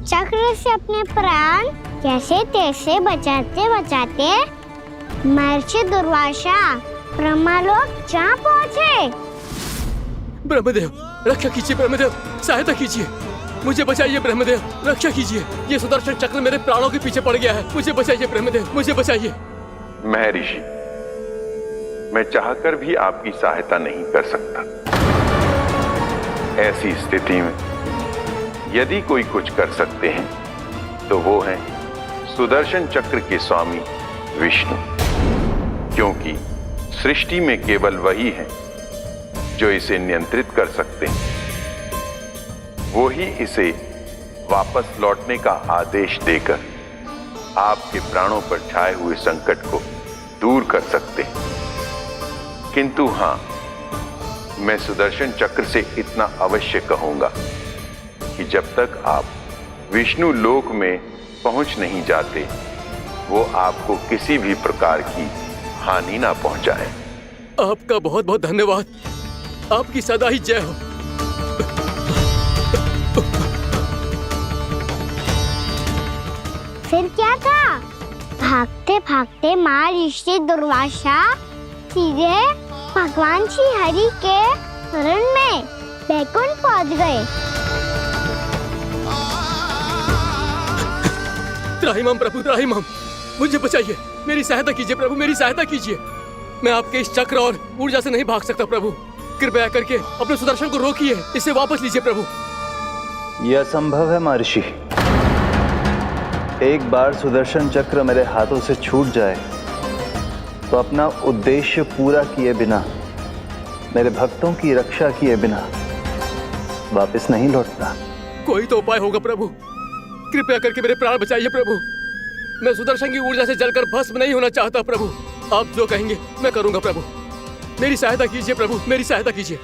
चक्र से अपने प्राण कैसे तैसे बचाते बचाते महर्षि दुर्वासा ब्रह्मलोक जा पहुँचे। ब्रह्मदेव, रक्षा कीजिए ब्रह्मदेव, सहायता कीजिए, मुझे बचाइए ब्रह्मदेव, रक्षा कीजिए। ये सुदर्शन चक्र मेरे प्राणों के पीछे पड़ गया है, मुझे बचाइए ब्रह्मदेव, मुझे बचाइए। महर्षि, मैं चाहकर भी आपकी सहायता नहीं कर सकता। ऐसी स्थिति में यदि कोई कुछ कर सकते हैं तो वो हैं सुदर्शन चक्र के स्वामी विष्णु, क्योंकि सृष्टि में केवल वही है जो इसे नियंत्रित कर सकते हैं। वो ही इसे वापस लौटने का आदेश देकर आपके प्राणों पर छाए हुए संकट को दूर कर सकते हैं। किंतु हां, मैं सुदर्शन चक्र से इतना अवश्य कहूंगा कि जब तक आप विष्णु लोक में पहुंच नहीं जाते, वो आपको किसी भी प्रकार की हानि ना पहुंचाए। आपका बहुत बहुत धन्यवाद, आपकी सदा ही जय हो। फिर क्या था? भागते भागते महर्षि दुर्वासा सीधे भगवान श्री हरि के शरण में बैकुंठ पहुंच गए। त्राहिमाम प्रभु, त्राहिमाम, मुझे बचाइए, मेरी सहायता कीजिए प्रभु, मेरी सहायता कीजिए। मैं आपके इस चक्र और ऊर्जा से नहीं भाग सकता प्रभु, कृपया करके अपने सुदर्शन को रोकिए, इसे वापस लीजिए प्रभु। यह संभव है महर्षि। एक बार सुदर्शन चक्र मेरे हाथों से छूट जाए तो अपना उद्देश्य पूरा किए बिना, मेरे भक्तों की रक्षा किए बिना वापस नहीं लौटता। कोई तो उपाय होगा प्रभु, कृपया करके मेरे प्राण बचाइए प्रभु। मैं सुदर्शन की ऊर्जा से जलकर भस्म नहीं होना चाहता प्रभु। आप जो कहेंगे मैं करूंगा प्रभु। मेरी सहायता कीजिए प्रभु, मेरी सहायता कीजिए।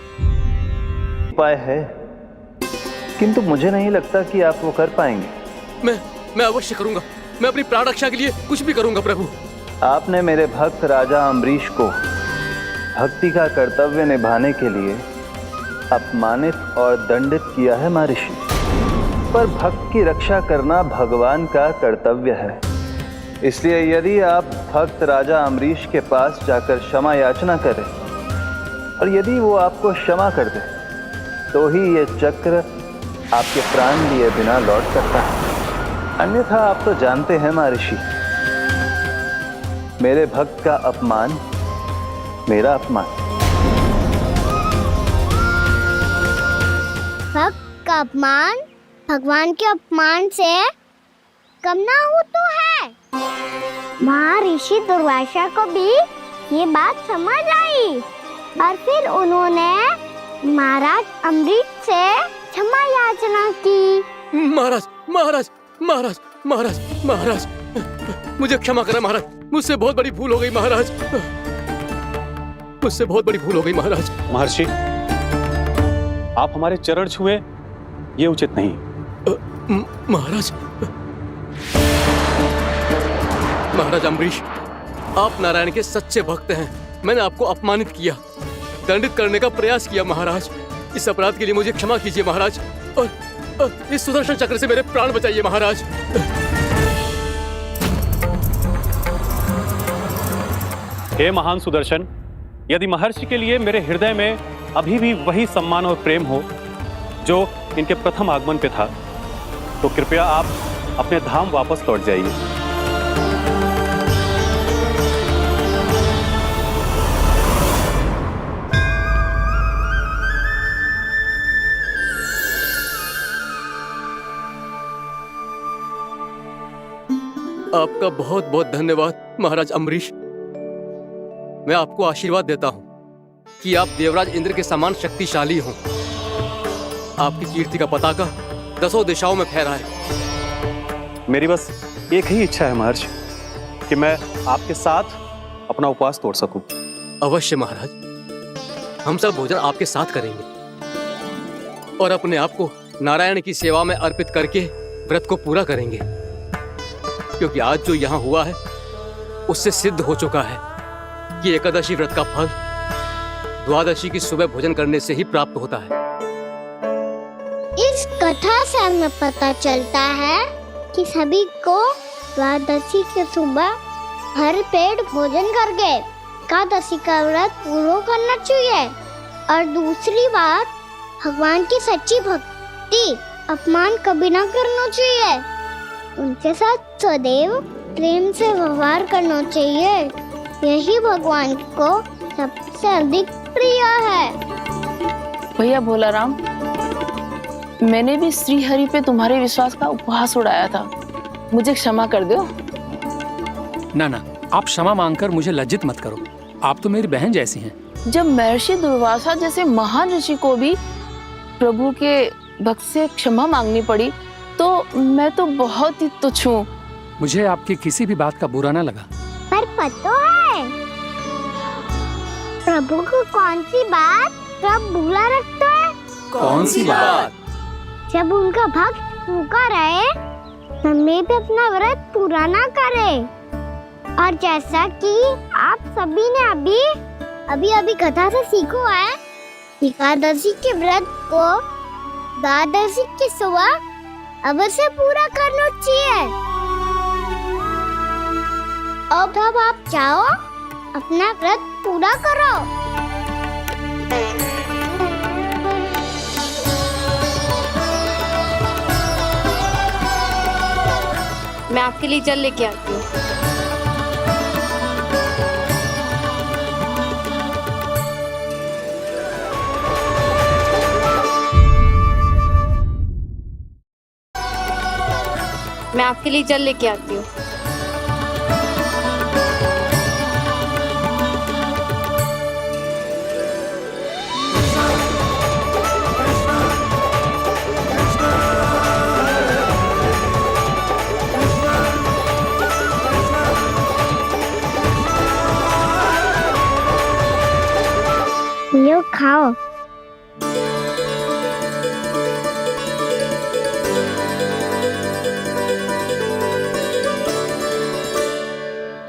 उपाय है, किंतु मुझे नहीं लगता कि आप वो कर पाएंगे। मैं अवश्य करूंगा। मैं अपनी प्राण रक्षा के लिए कुछ भी करूंगा प्रभु। आपने मेरे भक्त राजा अम्बरीश को भक्ति का कर्तव्य निभाने के लिए अपमानित और दंडित किया है महर्षि, पर भक्त की रक्षा करना भगवान का कर्तव्य है। इसलिए यदि आप भक्त राजा अम्बरीश के पास जाकर क्षमा याचना करें और यदि वो आपको क्षमा कर दे तो ही ये चक्र आपके प्राण लिए बिना लौट सकता है। अन्यथा आप तो जानते हैं महर्षि, मेरे भक्त का अपमान मेरा अपमान। भक्त का अपमान भगवान के अपमान से कम ना हो तो है। महर्षि दुर्वासा को भी ये बात समझ आई और फिर उन्होंने महाराज अम्बरीश से क्षमा याचना की। महाराज महाराज महाराज महाराज महाराज मुझे क्षमा करें महाराज, मुझसे बहुत बड़ी भूल हो गई महाराज, मुझसे बहुत बड़ी भूल हो गई महाराज। महर्षि, आप हमारे चरण छुए ये उचित नहीं। महाराज महाराज अम्बरीश, आप नारायण के सच्चे भक्त हैं। मैंने आपको अपमानित किया, दंडित करने का प्रयास किया महाराज। इस अपराध के लिए मुझे क्षमा कीजिए महाराज, और इस सुदर्शन चक्र से मेरे प्राण बचाइए महाराज। हे महान सुदर्शन, यदि महर्षि के लिए मेरे हृदय में अभी भी वही सम्मान और प्रेम हो जो इनके प्रथम आगमन पे था, तो कृपया आप अपने धाम वापस लौट जाइए। आपका बहुत बहुत धन्यवाद महाराज अम्बरीश। मैं आपको आशीर्वाद देता हूं कि आप देवराज इंद्र के समान शक्तिशाली हों। आपकी कीर्ति का पताका 10 दिशाओं में फहराए। मेरी बस एक ही इच्छा है महर्षि, कि मैं आपके साथ अपना उपवास तोड़ सकूं। अवश्य महाराज, हम सब भोजन आपके साथ करेंगे और अपने आप को नारायण की सेवा में अर्पित करके व्रत को पूरा करेंगे, क्योंकि आज जो यहाँ हुआ है उससे सिद्ध हो चुका है कि एकादशी व्रत का फल द्वादशी की सुबह भोजन करने से ही प्राप्त होता है। इस कथा से हमें पता चलता है कि सभी को द्वादशी के सुबह भर पेट भोजन करके एकादशी का व्रत पूरा करना चाहिए। और दूसरी बात, भगवान की सच्ची भक्ति अपमान कभी ना करना चाहिए। उनके साथ सदैव प्रेम से व्यवहार करना चाहिए। यही भगवान को सबसे अधिक प्रिय है। भैया भोलाराम, मैंने भी श्री हरि पे तुम्हारे विश्वास का उपहास उड़ाया था, मुझे क्षमा कर दो। ना ना, आप क्षमा मांगकर मुझे लज्जित मत करो। आप तो मेरी बहन जैसी हैं। जब महर्षि दुर्वासा जैसे महान ऋषि को भी प्रभु के भक्त से क्षमा मांगनी पड़ी, तो मैं तो बहुत ही तुच्छ हूँ। मुझे आपकी किसी भी बात का बुरा ना लगा। पर पता है प्रभु को कौन सी बात कब बुरा रखता है? कौन सी बात? जब उनका भक्त भूखा रहे, हमें भी अपना व्रत पूरा ना करे। और जैसा कि आप सभी ने अभी कथा से सीखो है, एकादशी के व्रत को द्वादशी की सुबह अवश्य पूरा करना चाहिए। अब आप जाओ, अपना व्रत पूरा करो। मैं आपके लिए जल लेके आती हूँ। मैं आपके लिए जल लेके आती हूँ। खाओ।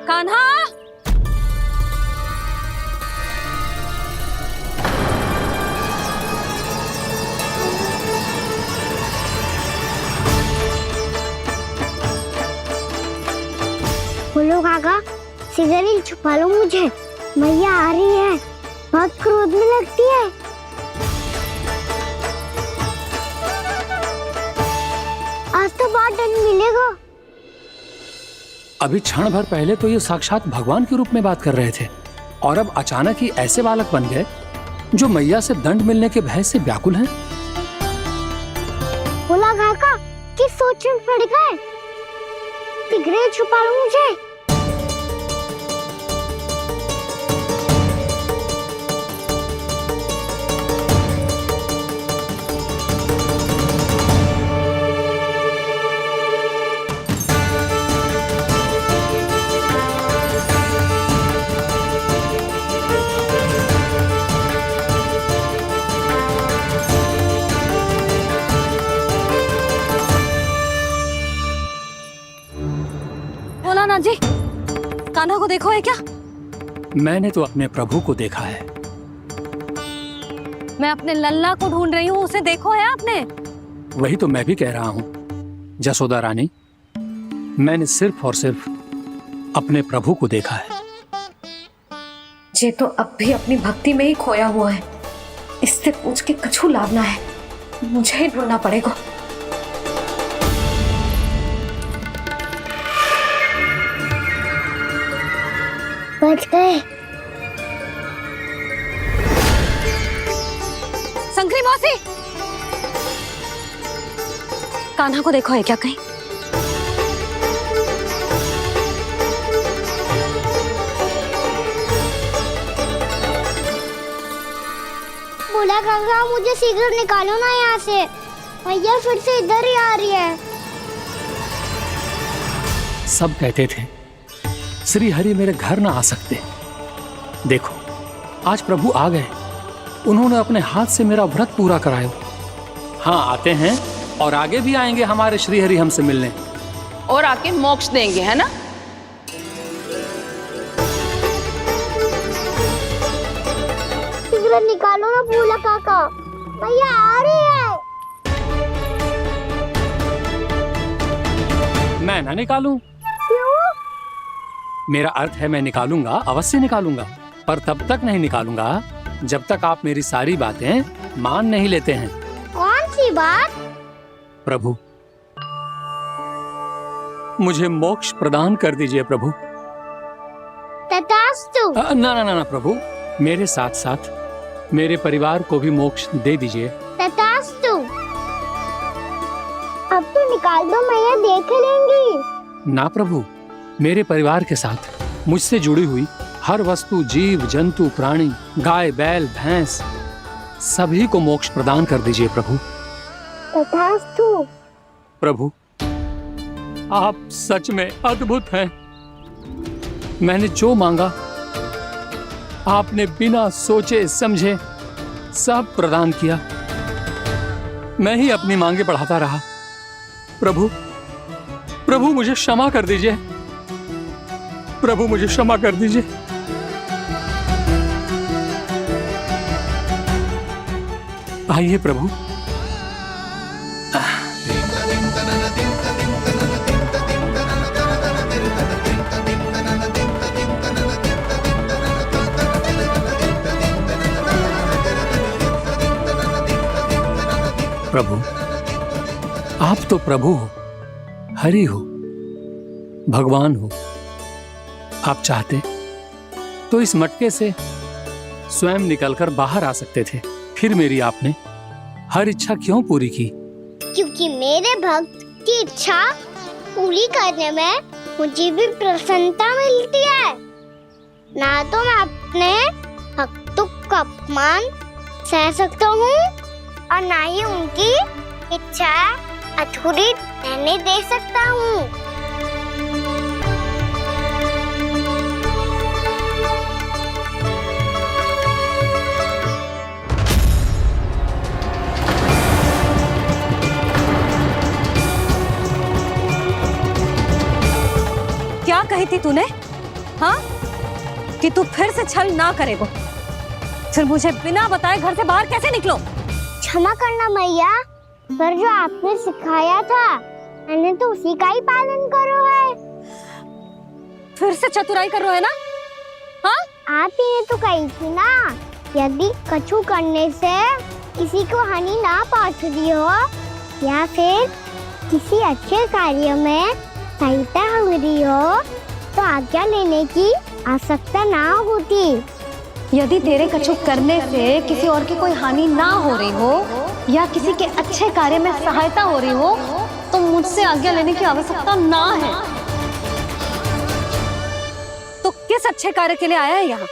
कान्हा, बोलो काका, सिगरेट छुपा लो मुझे, मैया आ रही है, बहुत क्रोध में लगती है। आज तो बहुत दंड मिलेगा। अभी क्षण भर पहले तो ये साक्षात भगवान के रूप में बात कर रहे थे और अब अचानक ही ऐसे बालक बन गए जो मैया से दंड मिलने के भय से व्याकुल हैं। बोला काका, किस सोच में पड़ गए? सिगरेट छुपा लो मुझे। बोला जी, कान्हा को देखो है क्या? मैंने तो अपने प्रभु को देखा है। मैं अपने लल्ला को ढूंढ रही हूँ, उसे देखो है आपने? वही तो मैं भी कह रहा हूँ जसोदा रानी, मैंने सिर्फ और सिर्फ अपने प्रभु को देखा है। ये तो अब भी अपनी भक्ति में ही खोया हुआ है, इससे पूछ के कछु लाभ ना है, मुझे ही ढूंढना पड़ेगा। बच गए। संकरी मौसी, कान्हा को देखो है क्या कहीं? बोला काका, मुझे सिगरेट निकालो ना यहाँ से, भैया फिर से इधर ही आ रही है। सब कहते थे श्री हरि मेरे घर ना आ सकते, देखो आज प्रभु आ गए, उन्होंने अपने हाथ से मेरा व्रत पूरा कराया। हाँ, आते हैं और आगे भी आएंगे हमारे श्री हरि हमसे मिलने और आके मोक्ष देंगे, है ना? सिगरेट निकालो ना भोला काका, भैया आ रही है। मैं ना निकालूं? क्यों? मेरा अर्थ है मैं निकालूंगा, अवश्य निकालूंगा, पर तब तक नहीं निकालूंगा जब तक आप मेरी सारी बातें मान नहीं लेते हैं। कौन सी बात? प्रभु, मुझे मोक्ष प्रदान कर दीजिए प्रभु। तथास्तु। ना ना ना ना प्रभु, मेरे साथ साथ मेरे परिवार को भी मोक्ष दे दीजिए। तथास्तु। अब तो निकाल दो, मैया देख लेंगी। ना प्रभु, मेरे परिवार के साथ मुझसे जुड़ी हुई हर वस्तु, जीव जंतु, प्राणी, गाय बैल भैंस, सभी को मोक्ष प्रदान कर दीजिए प्रभु। तथास्तु। प्रभु, आप सच में अद्भुत हैं। मैंने जो मांगा आपने बिना सोचे समझे सब प्रदान किया। मैं ही अपनी मांगे बढ़ाता रहा। प्रभु, प्रभु मुझे क्षमा कर दीजिए, प्रभु मुझे क्षमा कर दीजिए। आइए प्रभु। प्रभु, आप तो प्रभु हो, हरि हो, भगवान हो। आप चाहते तो इस मटके से स्वयं निकलकर बाहर आ सकते थे, फिर मेरी आपने हर इच्छा क्यों पूरी की? क्योंकि मेरे भक्त की इच्छा पूरी करने में मुझे भी प्रसन्नता मिलती है। ना तो मैं अपने भक्तों का अपमान सह सकता हूँ और ना ही उनकी इच्छा अधूरी रहने दे सकता हूँ। थी तूने? हाँ, कि तू फिर से छल ना करेगो। फिर मुझे बिना बताए घर से बाहर कैसे निकलो? क्षमा करना मैया, पर जो आपने सिखाया था मैंने तो उसी का ही पालन करो है। फिर से चतुराई कर रहे हो है ना? हाँ, आप ही ने तो कही थी ना, यदि कछु करने से किसी को हानि ना पहुंचती हो या फिर किसी अच्छे कार्य में सहायता हो रही हो तो आज्ञा लेने की आवश्यकता ना होती। यदि तेरे कछु करने से किसी और की कोई हानि ना हो रही हो या किसी के अच्छे कार्य में सहायता हो रही हो तो मुझसे आज्ञा लेने की आवश्यकता ना है। तो किस अच्छे कार्य के लिए आया है यहाँ?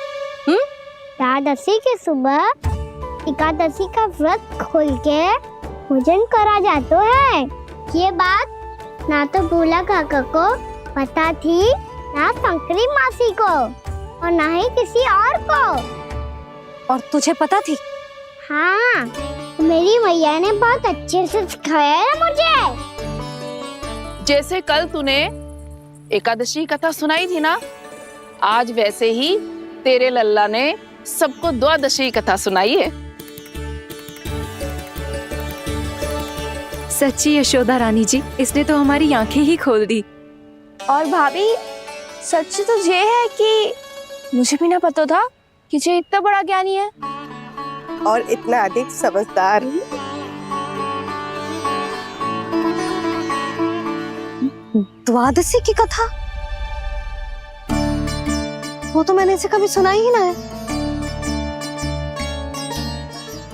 एकादशी की सुबह एकादशी का व्रत खोल के भोजन करा जाता है। ये बात ना तो भोला काका को पता थी, ना शंकरी मासी को और ना ही किसी और को। और तुझे पता थी? हाँ, मेरी मैया ने बहुत अच्छे से सिखाया है मुझे। जैसे कल तूने एकादशी कथा सुनाई थी ना, आज वैसे ही तेरे लल्ला ने सबको द्वादशी कथा सुनाई है। सच्ची यशोदा रानी जी, इसने तो हमारी आंखें ही खोल दी। और भाभी, सच तो ये है कि मुझे भी ना पता था कि ये इतना बड़ा ज्ञानी है और इतना अधिक समझदार। द्वादशी की कथा? वो तो मैंने इसे कभी सुना ही ना है।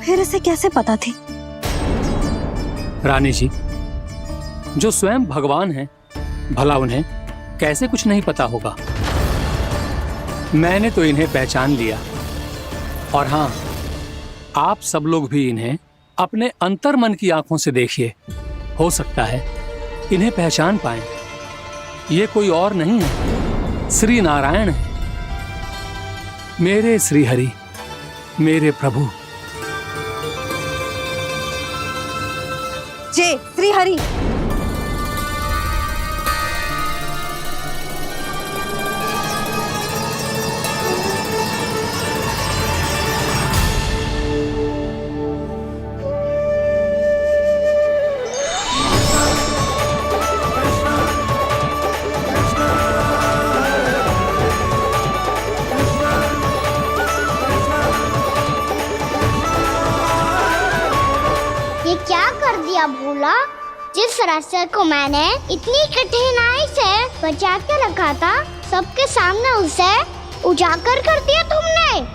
फिर इसे कैसे पता थी? रानी जी, जो स्वयं भगवान हैं, भला उन्हें कैसे कुछ नहीं पता होगा। मैंने तो इन्हें पहचान लिया, और हाँ, आप सब लोग भी इन्हें अपने अंतर्मन की आंखों से देखिए, हो सकता है इन्हें पहचान पाएं। ये कोई और नहीं है, श्री नारायण है, मेरे श्री हरि, मेरे प्रभु। जय श्री हरि। ये क्या कर दिया भोला? जिस रास्ते को मैंने इतनी कठिनाई से बचा के रखा था, सबके सामने उसे उजागर कर दिया तुमने।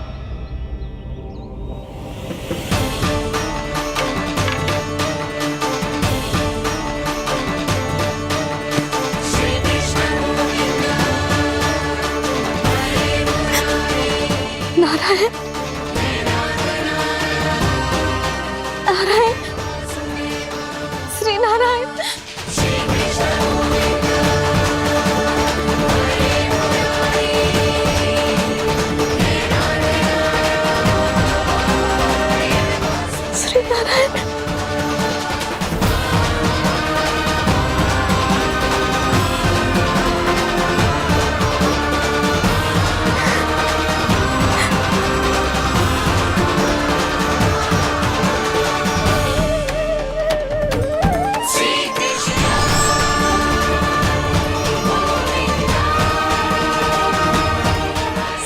नारायण, नारायण, श्री नारायण। श्री नारायण।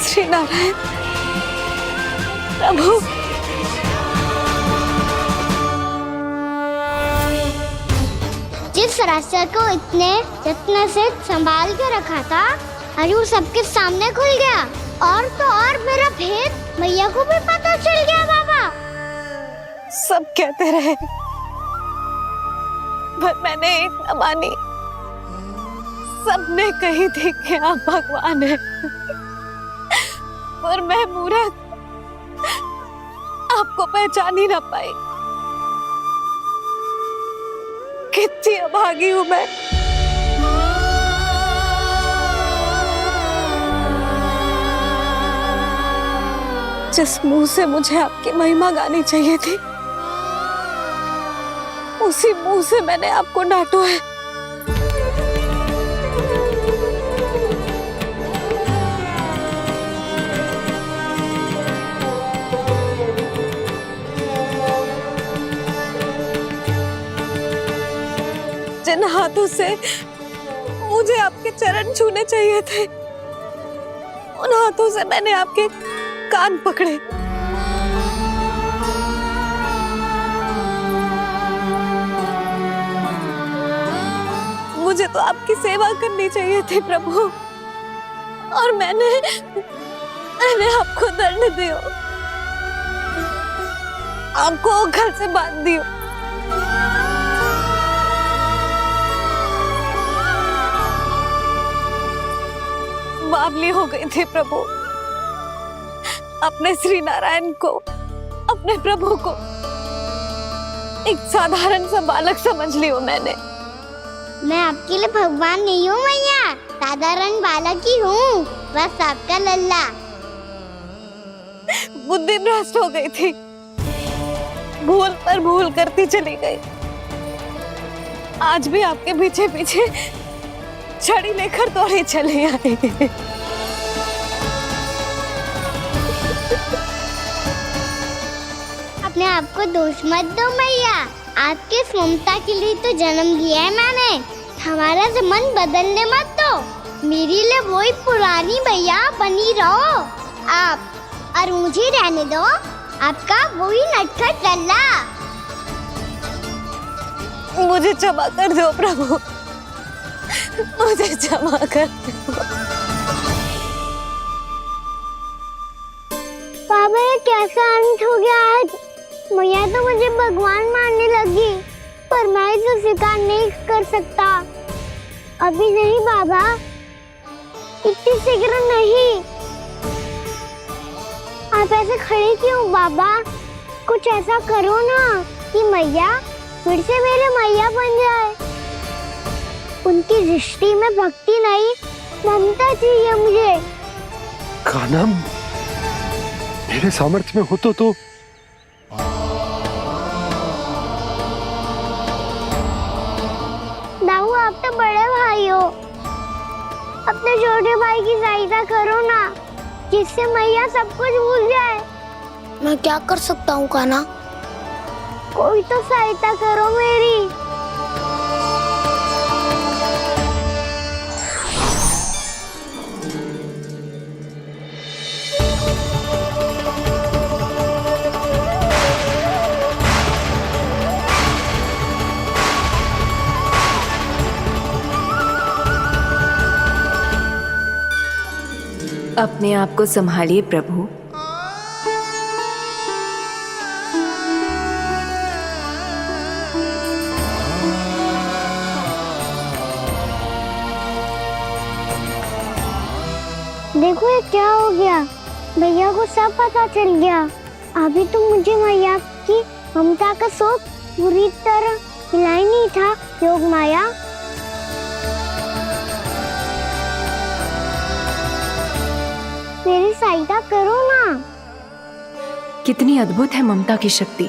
श्री नारायण प्रभु। जिस रास्ते को इतने यत्न से संभाल के रखा था, आज वो सबके सामने खुल गया। और तो और मेरा भेद मैया को भी पता चल गया। बाबा सब कहते रहे, पर मैंने एक न मानी। सबने कही थी कि आप भगवान हैं, पर मैं मूर्ख आपको पहचान ही ना पाई। कितनी अभागी हूं मैं। जिस मुंह से मुझे आपकी महिमा गानी चाहिए थी, उसी मुंह से मैंने आपको डांटा है। जिन हाथों से मुझे आपके चरण छूने चाहिए थे, उन हाथों से मैंने आपके कान पकड़े। मुझे तो आपकी सेवा करनी चाहिए थी प्रभु, और मैंने आपको दंड दियो, आपको घर से बांध दियो। बावली हो गई थी प्रभु, अपने श्री नारायण को, अपने प्रभु को एक साधारण सा बालक समझ लियो मैंने। मैं आपके लिए भगवान नहीं हूँ मैया, साधारण बालक ही हूँ, बस आपका लल्ला। बुद्धि भ्रष्ट हो गई थी, भूल पर भूल करती चली गई। आज भी आपके पीछे पीछे छड़ी लेकर दौड़ी चली आई। अपने आप को दोष मत दो मैया, आपके ममता के लिए तो जन्म लिया है मैंने। हमारा से मन बदलने मत दो, मेरे लिए वही पुरानी भैया बनी रहो आप, और मुझे रहने दो आपका वही नटखट लल्ला। मुझे क्षमा कर दो प्रभु, मुझे क्षमा कर दो। बाबा ये कैसा अंत हो गया आज? मैया तो मुझे भगवान मानने लगी, पर मैं इसे स्वीकार नहीं कर सकता। अभी नहीं बाबा, इतनी शीघ्र नहीं। आप ऐसे खड़े क्यों बाबा? कुछ ऐसा करो ना कि मैया फिर से मेरे मैया बन जाए। उनकी दृष्टि में भक्ति नहीं, ममता चाहिए मुझे। कान्हा, मेरे सामर्थ्य में हो तो दाऊ, आप तो बड़े भाई हो, अपने छोटे भाई की सहायता करो ना, जिससे मैया सब कुछ भूल जाए। मैं क्या कर सकता हूँ कान्हा? कोई तो सहायता करो मेरी। अपने आप को संभालिए प्रभु। देखो ये क्या हो गया, भैया को सब पता चल गया। अभी तो मुझे मैया की ममता का शौक पूरी तरह मिला ही नहीं था। योग माया, मेरी सहायता करो ना। कितनी अद्भुत है ममता की शक्ति।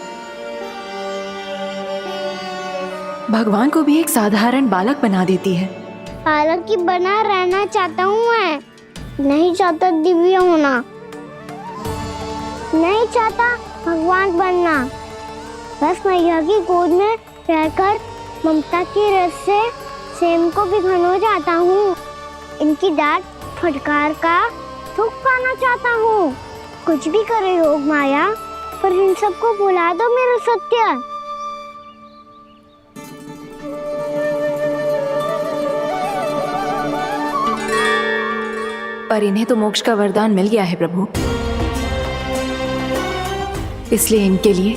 भगवान को भी एक साधारण बालक बना देती है। बालक की बना रहना चाहता हूँ मैं, नहीं चाहता दिव्य होना, नहीं चाहता भगवान बनना। बस मैया की गोद में रहकर ममता की रस से सेम को भी घनो चाहता हूँ। इनकी डांट फटकार का सुख पाना चाहता हूँ। कुछ भी करे योग माया, पर इन सबको भुला दो मेरा सत्य। पर इन्हें तो मोक्ष का वरदान मिल गया है प्रभु, इसलिए इनके लिए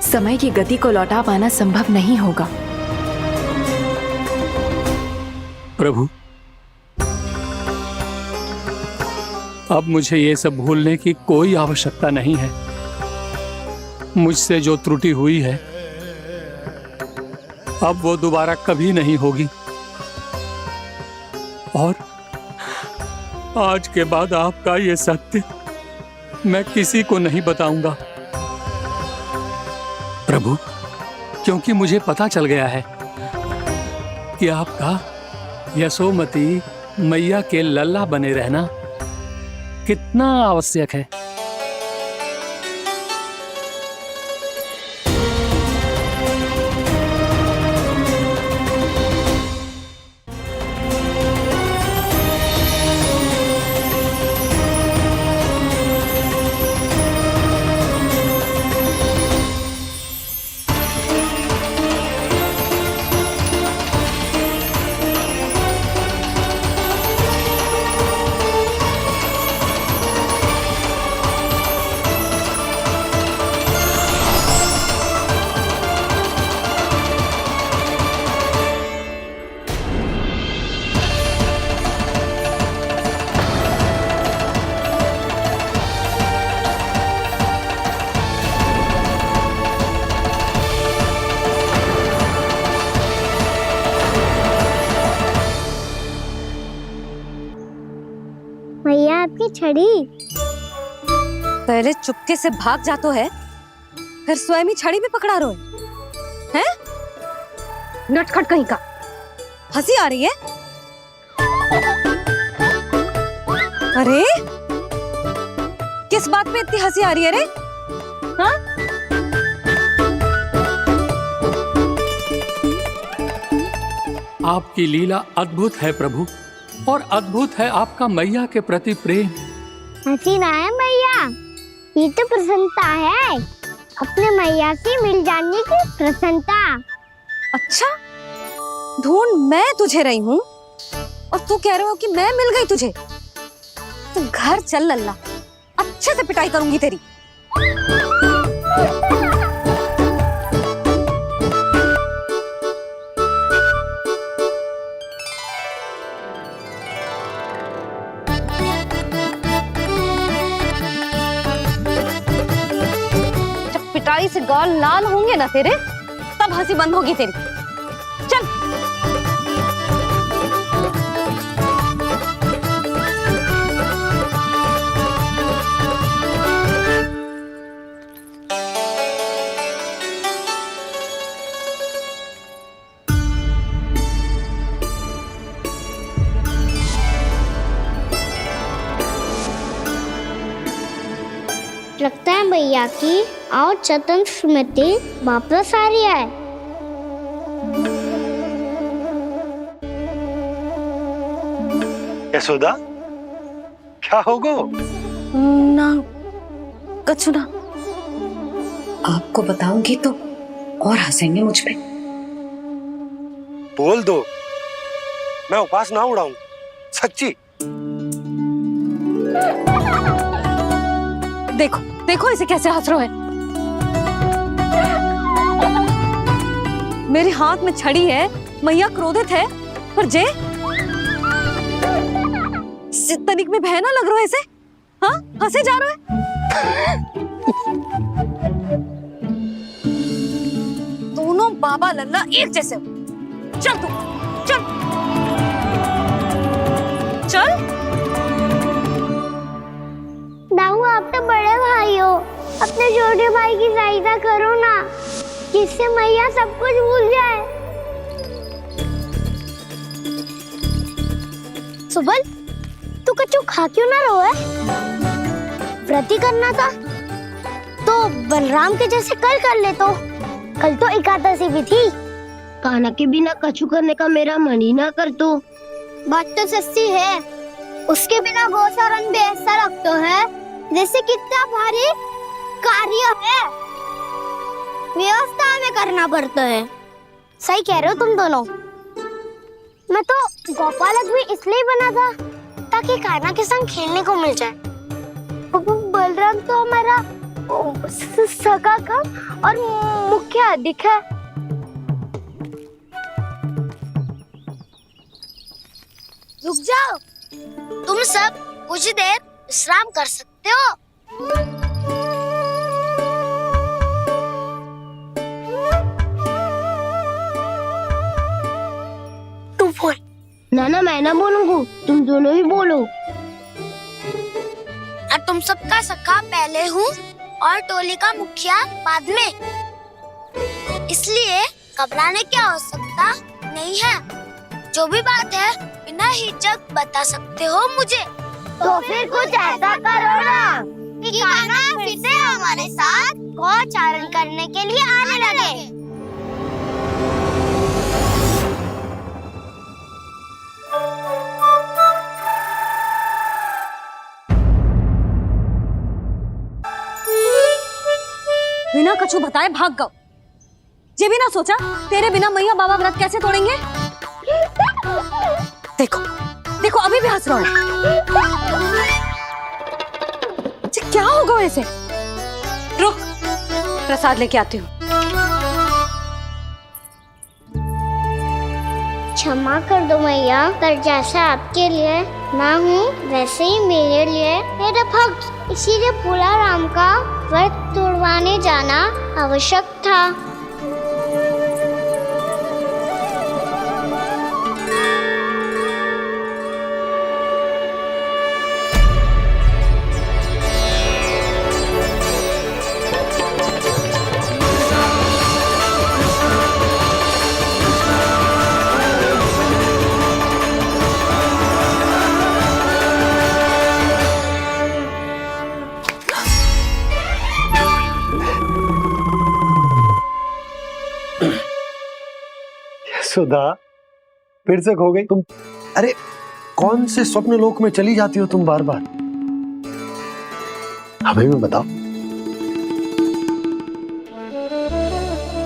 समय की गति को लौटा पाना संभव नहीं होगा। प्रभु, अब मुझे ये सब भूलने की कोई आवश्यकता नहीं है। मुझसे जो त्रुटि हुई है अब वो दोबारा कभी नहीं होगी, और आज के बाद आपका ये सत्य मैं किसी को नहीं बताऊंगा प्रभु, क्योंकि मुझे पता चल गया है कि आपका यशोमती मैया के लल्ला बने रहना कितना आवश्यक है। छड़ी। पहले चुपके से भाग जातो है, फिर स्वयं ही छड़ी भी पकड़ा रोए हैं? नटखट कहीं का। हंसी आ रही है? अरे किस बात पे इतनी हंसी आ रही है रे? हाँ? आपकी लीला अद्भुत है प्रभु, और अद्भुत है आपका मैया के प्रति प्रेम। हंसी ना है मैया, ये तो प्रसन्नता है, अपने मैया से मिल जाने की प्रसन्नता। अच्छा, ढूंढ मैं तुझे रही हूँ और तू कह रहे हो कि मैं मिल गई तुझे? तू घर चल लल्ला, अच्छे से पिटाई करूंगी तेरी। जब पिटाई से गाल लाल होंगे ना तेरे, तब हंसी बंद होगी तेरी। चल। लगता है भैया की और चतन स्मृति वापस आ रही है। यशोदा, क्या होगो? ना कछु ना। आपको बताऊंगी तो और हंसेंगे मुझ पे। बोल दो, मैं उपवास ना उड़ाऊं, सच्ची। देखो देखो इसे कैसे हंस रहा है। मेरे हाथ में छड़ी है, मैया क्रोधित है, पर जे तनिक में बहना लग रहा है इसे। हाँ, हंसे जा रहा है। दोनों बाबा लल्ला एक जैसे हो। चल तू, चल चल। दाऊ, आप तो बड़े भाई हो, अपने छोटे भाई की सहायता करो ना, जिससे मैया सब कुछ भूल जाए। सुबल, तू कछु खा क्यों ना रहो है? व्रत ही करना था तो बलराम के जैसे कल कर ले। तो कल तो एकादशी भी थी। खाना के बिना कछु करने का मेरा मन ही ना कर। तो बात तो सच्ची है, उसके बिना गोचारण भी ऐसा लगता है जैसे कितना भारी कार्य है, व्यवस्था में करना पड़ता है। सही कह रहे हो तुम दोनों। मैं तो गोपालक भी इसलिए बना था ताकि कान्हा के संग खेलने को मिल जाए। बलराम तो हमारा सगा कम और मुख्य अधिक है। रुक जाओ, तुम सब कुछ देर विश्राम कर सकते हो। तू बोल। ना मैं ना बोलूंगा, तुम दोनों ही बोलो। और तुम सबका सखा पहले हूँ और टोली का मुखिया बाद में, इसलिए घबराने की आवश्यकता नहीं है। जो भी बात है बिना हिचक बता सकते हो मुझे। तो फिर कुछ ऐसा करो ना कि कान्हा फिर से हमारे साथ गोचारण करने के लिए आने लगे। बिना कछु बताए भाग गओ। ये भी ना सोचा तेरे बिना मैया बाबा व्रत कैसे तोड़ेंगे। देखो देखो अभी भी हंस रहा है। क्या होगा वैसे? रुक, प्रसाद लेके आती हूँ। क्षमा कर दो मैया, पर जैसा आपके लिए ना हूँ वैसे ही मेरे लिए मेरा भक्त, इसीलिए भोला राम का व्रत तोड़वाने जाना आवश्यक था। सुधा, फिर से खो गई तुम। अरे कौन से स्वप्न लोक में चली जाती हो तुम बार बार? हमें भी बताओ।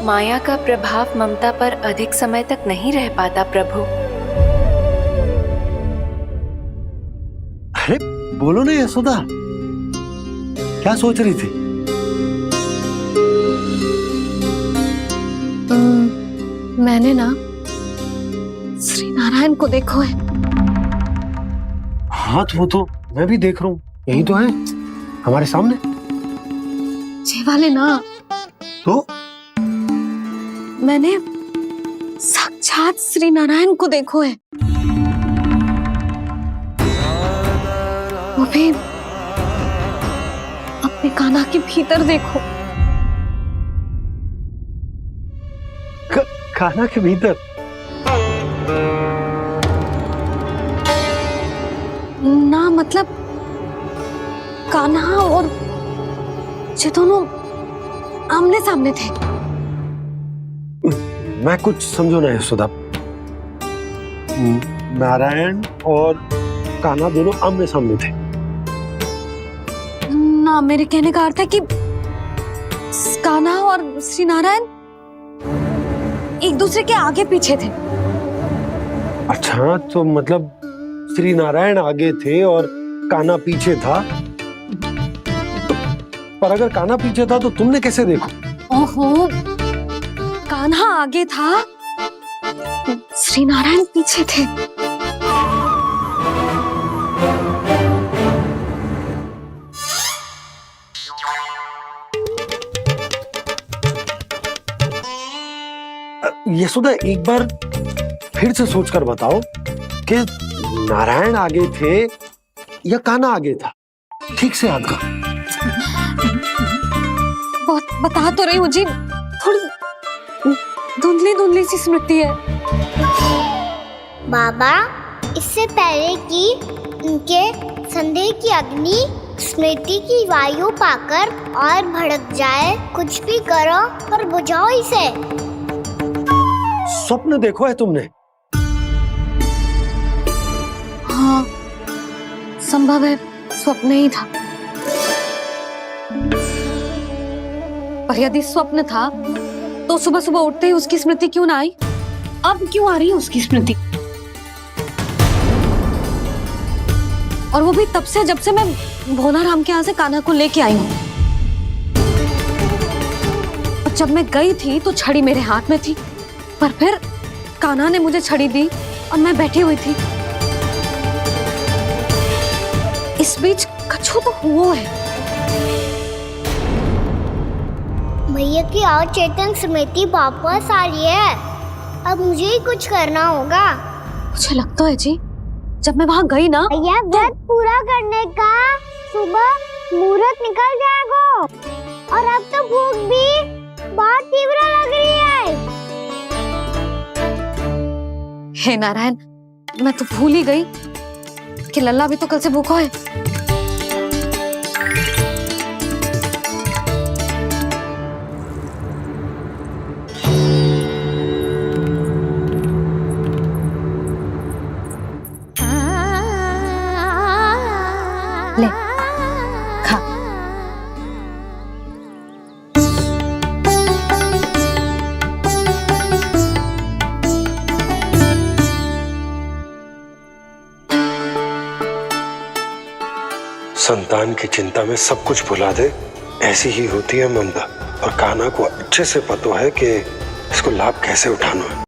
माया का प्रभाव ममता पर अधिक समय तक नहीं रह पाता प्रभु। अरे बोलो ना यशोदा, क्या सोच रही थी? मैंने ना श्री नारायण को देखो है। हाँ तो वो तो मैं भी देख रहा हूँ, यही तो है हमारे सामने। ये वाले ना, तो मैंने साक्षात श्री नारायण को देखो है, वो भी अपने कान्हा के भीतर देखो। कान्हा के भीतर? ना मतलब कान्हा और ये दोनों आमने सामने थे। मैं कुछ समझो ना यशोदा। नारायण और कान्हा दोनों आमने सामने थे? ना, मेरे कहने का अर्थ है कि कान्हा और श्री नारायण एक दूसरे के आगे पीछे थे। अच्छा, तो मतलब श्री नारायण आगे थे और कान्हा पीछे था। पर अगर कान्हा पीछे था तो तुमने कैसे देखा? ओहो, कान्हा आगे था, श्री नारायण पीछे थे। यशोदा, एक बार फिर से सोचकर बताओ कि नारायण आगे थे या कान्हा आगे था? ठीक से याद कर। बहुत बता तो रही हूँ जी, थोड़ी धुंधली धुंधली सी स्मृति है। बाबा, इससे पहले कि उनके संदेह की अग्नि स्मृति की वायु पाकर और भड़क जाए, कुछ भी करो और बुझाओ इसे। स्वप्न देखो है तुमने? हाँ, संभव है स्वप्न ही था। पर यदि स्वप्न था तो सुबह सुबह उठते ही उसकी स्मृति क्यों ना आई? अब क्यों आ रही है उसकी स्मृति? और वो भी तब से जब से मैं भोलाराम के यहाँ से कान्हा को लेके आई हूँ। और जब मैं गई थी तो छड़ी मेरे हाथ में थी, पर फिर कान्हा ने मुझे छड़ी दी और मैं बैठी हुई थी। इस बीच कछु तो हुआ है। भैया की अचेतन स्मृति वापस आ रही है। अब मुझे ही कुछ करना होगा। मुझे लगता है जी, जब मैं वहाँ गई ना, भैया व्रत पूरा करने का सुबह मुहूर्त निकल जाएगा और अब तो भूख भी बहुत तीव्र लग रही है। हे नारायण, मैं तो भूल ही गई कि लल्ला भी तो कल से भूखा है। ले, खा। संतान की चिंता में सब कुछ भुला दे, ऐसी ही होती है ममता। और कान्हा को अच्छे से पता है कि इसको लाभ कैसे उठाना है।